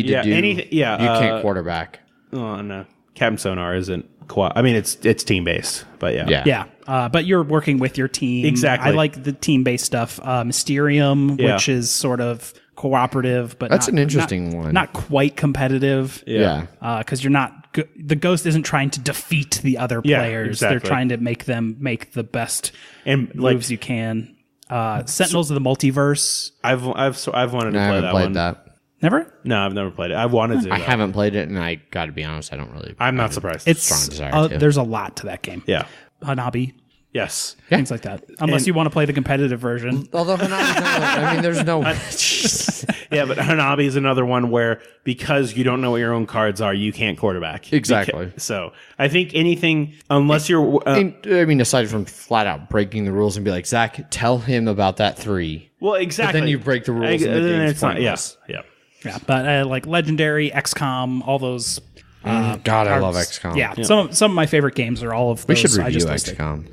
to do. You can't quarterback. Oh no, Captain Sonar isn't co-op. I mean, it's team based, but yeah. But you're working with your team. Exactly. I like the team based stuff. Mysterium, which is sort of cooperative, but that's an interesting one. Not quite competitive. Because you're not. The Ghost isn't trying to defeat the other players. Exactly. They're trying to make them make the best moves you can. Sentinels of the Multiverse. I've wanted to play that one. I haven't played that. Never? No, I've never played it. I wanted to. I haven't played it, and I got to be honest, I don't really. I'm not surprised. It's strong desire to. there's a lot to that game. Yeah. Hanabi, Yes. things like that. Unless you want to play the competitive version. Although I mean, there's no. Yeah, but Hanabi is another one where because you don't know what your own cards are, you can't quarterback. Exactly. So I think anything, unless you're... I mean, aside from flat out breaking the rules and be like, Zach, tell him about that 3. well, exactly. But then you break the rules and the then game's it's not, pointless. Yeah. Yeah, but like Legendary, XCOM, all those. God, I love cards. XCOM. Yeah, some of my favorite games are all of We those. should I review just listed. XCOM.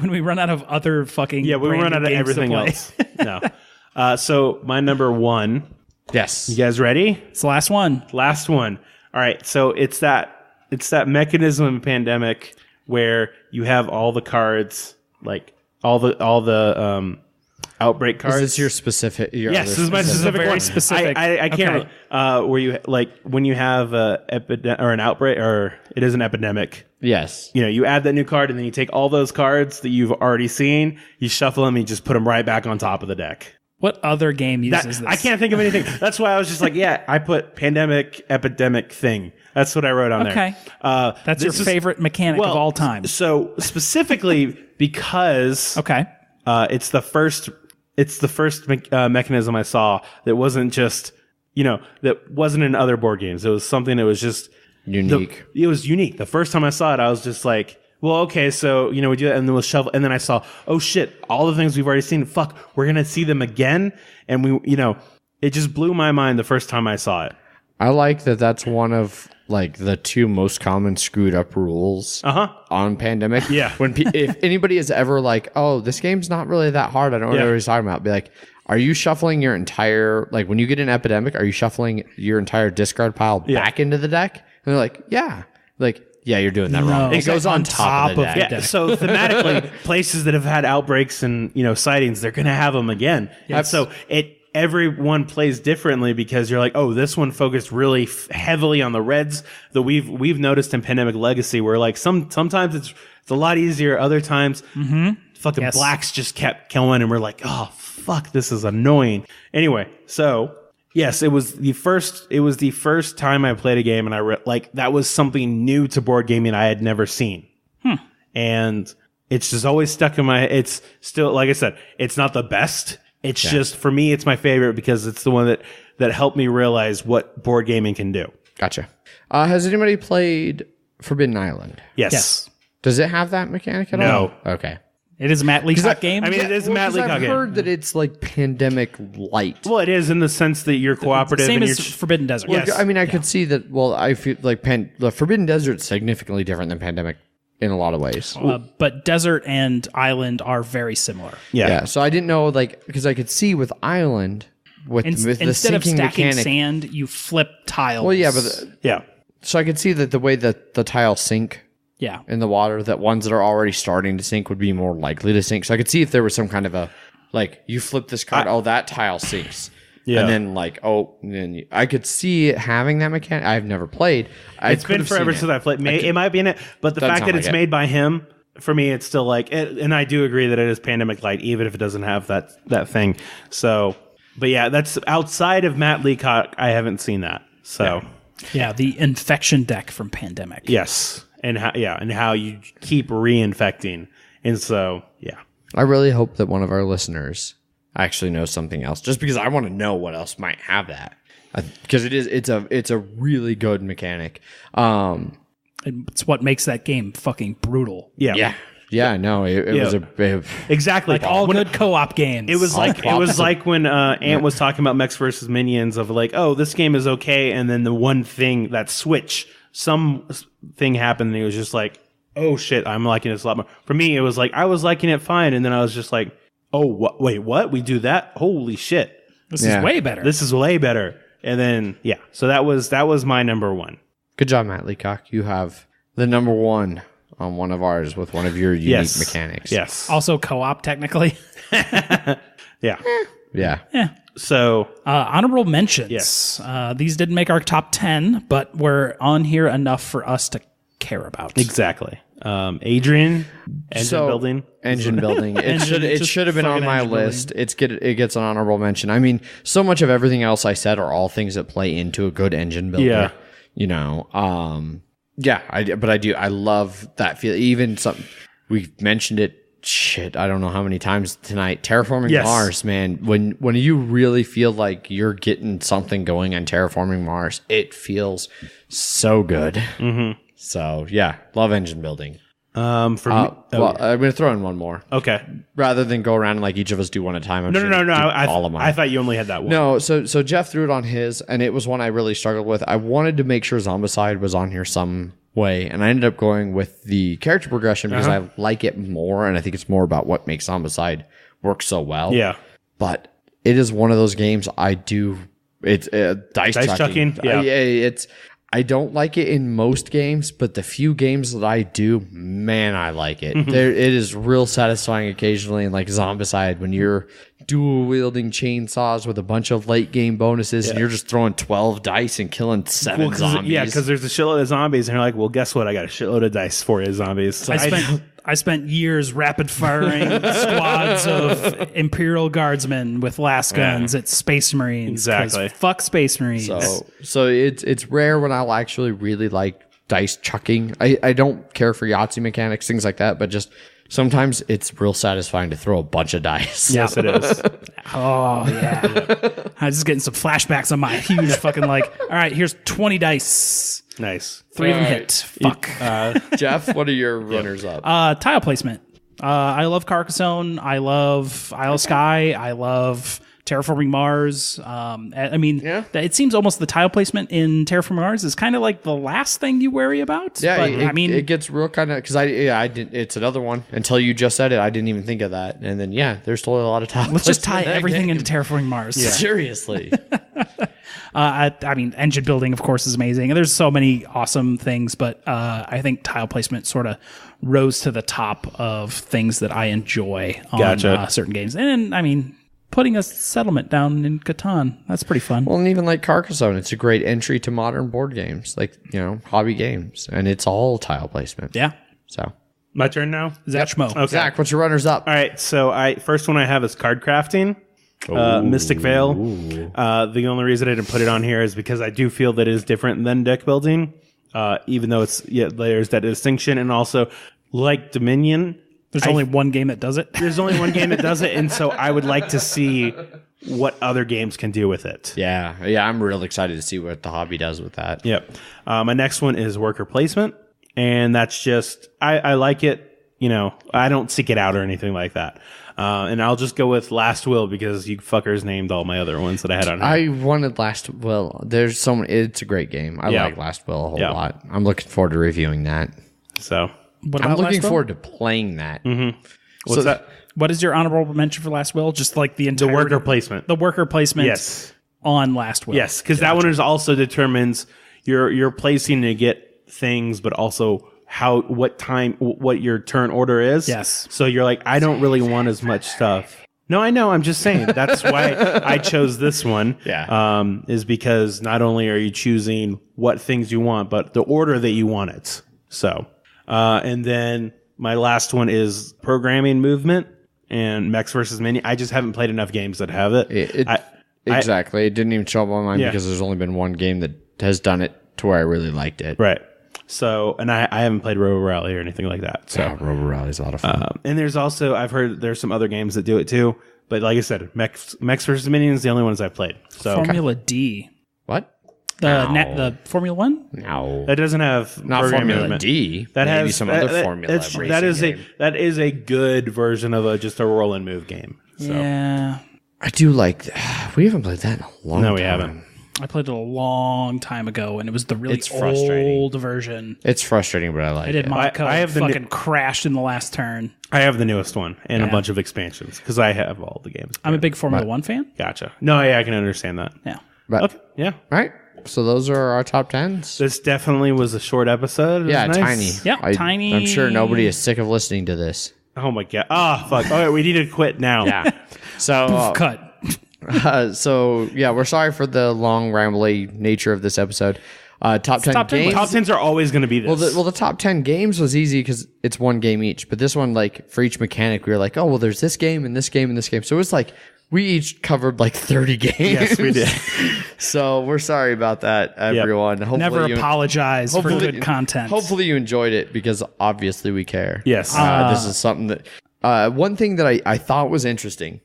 When we run out of other fucking Yeah, we run branded out of games to everything play. else. No. So my number 1. Yes. You guys ready? It's the last one. Last one. All right. So it's that mechanism in Pandemic where you have all the cards, like all the outbreak cards. Is this your specific? Yes, this is my specific Very one. specific. I can't. Where you like when you have an outbreak, or it is an epidemic. Yes. You know, you add that new card, and then you take all those cards that you've already seen, you shuffle them, and you just put them right back on top of the deck. What other game uses this? I can't think of anything. That's why I was just like, yeah, I put pandemic, epidemic thing. That's what I wrote on Okay. there. That's your favorite mechanic of all time. So specifically because Okay. it's the first mechanism I saw that wasn't just, that wasn't in other board games. It was something that was just Unique. It was unique. The first time I saw it, I was just like, well, okay, so, we do that, and then we'll shovel, and then I saw, oh shit, all the things we've already seen, fuck, we're gonna see them again, and it just blew my mind the first time I saw it. I like that that's one of like the 2 most common screwed up rules on Pandemic. Yeah. If anybody is ever like, oh, this game's not really that hard, I don't know what he's talking about, be like, are you shuffling your entire, like when you get an epidemic, are you shuffling your entire discard pile back into the deck? And they're like, yeah. Like, yeah, you're doing that wrong. It goes on top of the deck. Yeah, so thematically, places that have had outbreaks and sightings, they're gonna have them again. And so everyone plays differently because you're like, oh, this one focused really heavily on the reds that we've noticed in Pandemic Legacy, where like sometimes it's a lot easier, other times fucking blacks just kept killing, and we're like, oh fuck, this is annoying. Anyway, so. Yes, it was the first time I played a game, and that was something new to board gaming I had never seen. And it's just always stuck in my head. It's still, like I said, it's not the best. It's just, for me, it's my favorite because it's the one that helped me realize what board gaming can do. Gotcha. Has anybody played Forbidden Island? Yes. Does it have that mechanic at all? No. Okay. It is a Matt Leacock game? I mean, it is a Matt Leacock I've game. heard that it's like Pandemic light. Well, it is in the sense that you're cooperative. Same and as Forbidden Desert. Yes. I mean, I could see that. Well, I feel like the Forbidden Desert is significantly different than Pandemic in a lot of ways. But Desert and Island are very similar. Yeah. So I didn't know, like, because I could see with Island with the Instead of sinking stacking mechanic. sand, you flip tiles. Well, yeah, but Yeah. so I could see that the way that the tiles sink yeah. in the water, that ones that are already starting to sink would be more likely to sink. So I could see if there was some kind of a, like, you flip this card, that tile sinks. Yeah. And then, like, I could see it having that mechanic. I've never played. It's been forever since I played. It might be in it, but the fact that it's made by him, for me, it's still like, and I do agree that it is Pandemic Light, even if it doesn't have that thing. So, but yeah, that's outside of Matt Leacock. I haven't seen that. So, Yeah, the infection deck from Pandemic. yes. And how you keep reinfecting. And so, yeah. I really hope that one of our listeners actually knows something else, just because I want to know what else might have that. Because it's a really good mechanic. It's what makes that game fucking brutal. Yeah. No, it was exactly. Like all good co-op games. It was like when Ant was talking about Mechs versus Minions of like, oh, this game is okay, and then the one thing, that switch, some thing happened, and he was just like, oh shit, I'm liking this a lot more. For me, it was like I was liking it fine, and then I was just like, oh, wait, what? We do that? Holy shit! This is way better. This is way better. And then so that was my number 1. good job, Matt Leacock. You have the number 1 on one of ours with one of your unique mechanics. Yes. Also co-op technically. Yeah. Yeah. So honorable mentions. Yes. These didn't make our top 10, but were on here enough for us to care about. exactly. Adrian, engine building. Engine building. It should have been on my list. Building. It gets an honorable mention. I mean, so much of everything else I said are all things that play into a good engine builder. Yeah. You know, I love that feel. Even we've mentioned it. Shit, I don't know how many times tonight. Terraforming Mars, man. When you really feel like you're getting something going on Terraforming Mars, it feels so good. Mm-hmm. So yeah, love engine building. For me, I'm going to throw in one more. Okay. Rather than go around and like each of us do one at a time. No. All of mine. I thought you only had that one. No, so Jeff threw it on his, and it was one I really struggled with. I wanted to make sure Zombicide was on here some way, and I ended up going with the character progression because I like it more, and I think it's more about what makes Zombicide work so well. Yeah. But it is one of those games I do. It's dice chucking. Yeah. I don't like it in most games, but the few games that I do, man, I like it. It is real satisfying occasionally, and like Zombicide, when you're dual wielding chainsaws with a bunch of late game bonuses, and you're just throwing 12 dice and killing 7 zombies. Yeah, because there's a shitload of zombies, and you're like, well, guess what? I got a shitload of dice for you, zombies. So I spent years rapid firing squads of Imperial Guardsmen with las guns at Space Marines. Exactly. Fuck Space Marines. So it's rare when I'll actually really like dice chucking. I don't care for Yahtzee mechanics, things like that, but just sometimes it's real satisfying to throw a bunch of dice. Yes, it is. Oh, yeah. I'm just getting some flashbacks on my huge fucking like, all right, here's 20 dice. Nice. 3 of them hit. Fuck. Jeff, what are your runners up? Tile placement. I love Carcassonne. I love Isle of Skye. I love Terraforming Mars. I mean, it seems almost the tile placement in Terraforming Mars is kind of like the last thing you worry about. Yeah, but, it gets real kind of because I did. It's another one until you just said it. I didn't even think of that, and then there's totally a lot of tile. Let's just tie placement everything game. into Terraforming Mars. Yeah. Seriously. I mean, engine building, of course, is amazing. And there's so many awesome things, but I think tile placement sort of rose to the top of things that I enjoy on certain games. And I mean, putting a settlement down in Catan, that's pretty fun. Well, and even like Carcassonne, it's a great entry to modern board games, like, hobby games. And it's all tile placement. Yeah. So. My turn now? Zach Schmo. Okay. Zach, what's your runners up? All right, so first one I have is card crafting. Mystic Vale. The only reason I didn't put it on here is because I do feel that it is different than deck building, even though there's that distinction. And also, like Dominion, there's only one game that does it. There's only one game that does it, and so I would like to see what other games can do with it. Yeah, I'm real excited to see what the hobby does with that. Yep. My next one is worker placement, and that's just I like it. I don't seek it out or anything like that. And I'll just go with Last Will because you fuckers named all my other ones that I had on here. I wanted Last Will. There's so many. It's a great game. I like Last Will a whole lot. I'm looking forward to reviewing that. So I'm looking forward to playing that. Mm-hmm. What's that? What is your honorable mention for Last Will? Just like the entire worker placement. The worker placement. Yes. On Last Will. Yes, because that one is also determines you're placing to get things, but also what your turn order is. Yes. So you're like, I don't really want as much stuff. No, I know. I'm just saying. That's why I chose this one. Yeah. Is because not only are you choosing what things you want, but the order that you want it. So, and then my last one is programming movement and Mechs versus Mini. I just haven't played enough games that have it. Exactly. It didn't even show up on mine because there's only been one game that has done it to where I really liked it. Right. So, and I haven't played Robo Rally or anything like that. So, Robo Rally is a lot of fun. And there's also, I've heard there's some other games that do it too. But like I said, Mechs versus Minions, the only ones I've played. So Formula D. What? The Formula One? No. That doesn't have not Formula movement. D. That maybe has some other Formula racing game. That is a good version of just a roll and move game. So. Yeah. I do like we haven't played that in a long time. No, we haven't. I played it a long time ago, and it was the really frustrating. old version. It's frustrating, but I like it. I did mod code. I have fucking crashed in the last turn. I have the newest one and a bunch of expansions because I have all the games. I'm a big Formula One fan. Gotcha. No, yeah, I can understand that. Yeah. But, okay. Yeah. All right. So those are our top 10s. This definitely was a short episode. Yeah, nice. tiny. Yeah, tiny. I'm sure nobody is sick of listening to this. Oh my god. Oh fuck. All right, we need to quit now. Yeah. So cut. So yeah, we're sorry for the long rambly nature of this episode. Top 10 top 10 games. Top 10s are always going to be this. Well, the top 10 games was easy because it's one game each. But this one, like, for each mechanic, we were like, oh, well, there's this game and this game and this game. So it was like, we each covered like 30 games. Yes, we did. So we're sorry about that, everyone. Hopefully Never apologize for good content. Hopefully you enjoyed it because obviously we care. Yes. This is something that, one thing that I thought was interesting,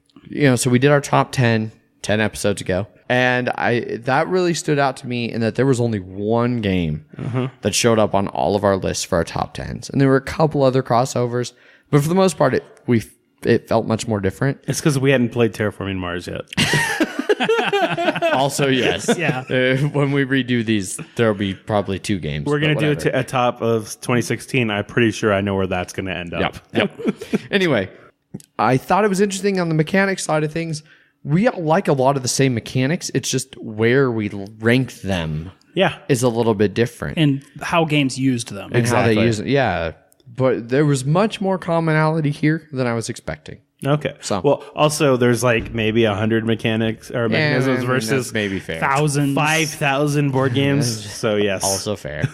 so we did our top 10 episodes ago. And that really stood out to me in that there was only one game that showed up on all of our lists for our top 10s. And there were a couple other crossovers, but for the most part, it felt much more different. It's because we hadn't played Terraforming Mars yet. Also, yes. Yeah. When we redo these, there'll be probably 2 games. We're going to do it to a top of 2016. I'm pretty sure I know where that's going to end up. Yep. Anyway, I thought it was interesting on the mechanics side of things. We all like a lot of the same mechanics. It's just where we rank them is a little bit different. And how games used them. And how they use it. Yeah. But there was much more commonality here than I was expecting. Okay. So. Well, also, there's like maybe 100 mechanics or mechanisms versus that's maybe fair. Thousands. 5,000 board games. So, yes. Also fair.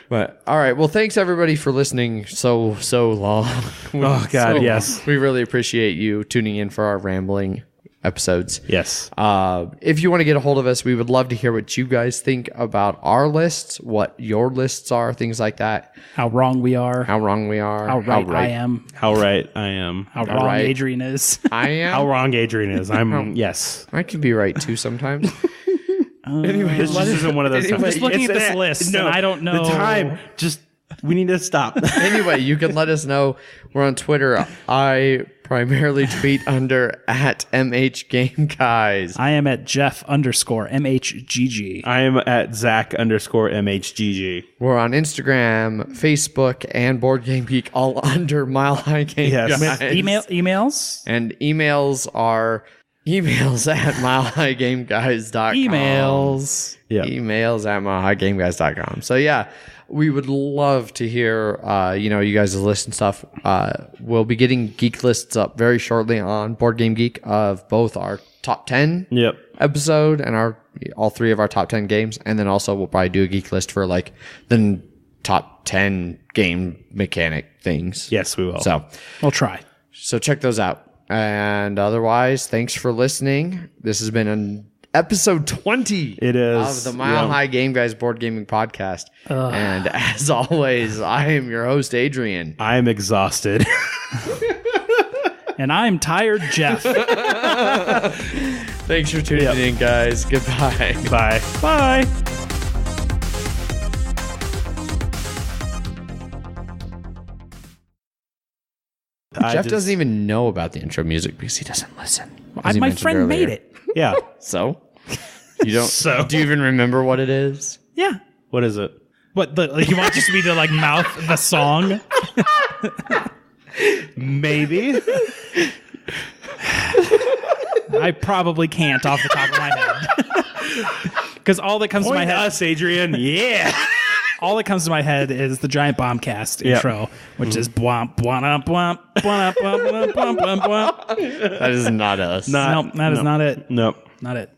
But all right, well, thanks everybody for listening so long. Oh God, yes. We really appreciate you tuning in for our rambling episodes. Yes. If you want to get a hold of us, we would love to hear what you guys think about our lists, what your lists are, things like that. How wrong we are. How wrong we are. How right I am. How right I am. How wrong right. Adrian is. I am. How wrong Adrian is. Yes. I can be right too sometimes. Anyway, this just isn't one of those. I'm just looking at this list, and I don't know. The time. We need to stop. Anyway, you can let us know. We're on Twitter. I primarily tweet under @MHGameGuys. I am at Jeff_MHGG. I am at Zach_MHGG. We're on Instagram, Facebook, and Board Game Geek, all under Mile High Game Yes. Guys. Emails? And emails are emails at milehighgameguys.com. Emails. Yeah. Emails at milehighgameguys.com. So, yeah. We would love to hear, you guys' list and stuff. We'll be getting geek lists up very shortly on Board Game Geek of both our top 10 episode and all 3 of our top 10 games. And then also we'll probably do a geek list for like the top 10 game mechanic things. Yes, we will. So We'll try. So check those out. And otherwise, thanks for listening. This has been an episode 20 It is. of the Mile High Game Guys Board Gaming Podcast. And as always, I am your host, Adrian. I'm exhausted. And I'm tired, Jeff. Thanks for tuning in, guys. Goodbye. Bye. Bye. Jeff doesn't even know about the intro music because he doesn't listen. My friend made it. Yeah. So? You don't. Do you even remember what it is? Yeah. What is it? What, you want just me to like mouth the song? Maybe. I probably can't off the top of my head. Because all that comes to my head, us, Adrian. Yeah. all that comes to my head is the Giant Bombcast intro, which is bwomp bwomp bwomp bwomp bwomp bwomp bwomp bwomp. That is not us. Nope, that is not it. Nope. Not it.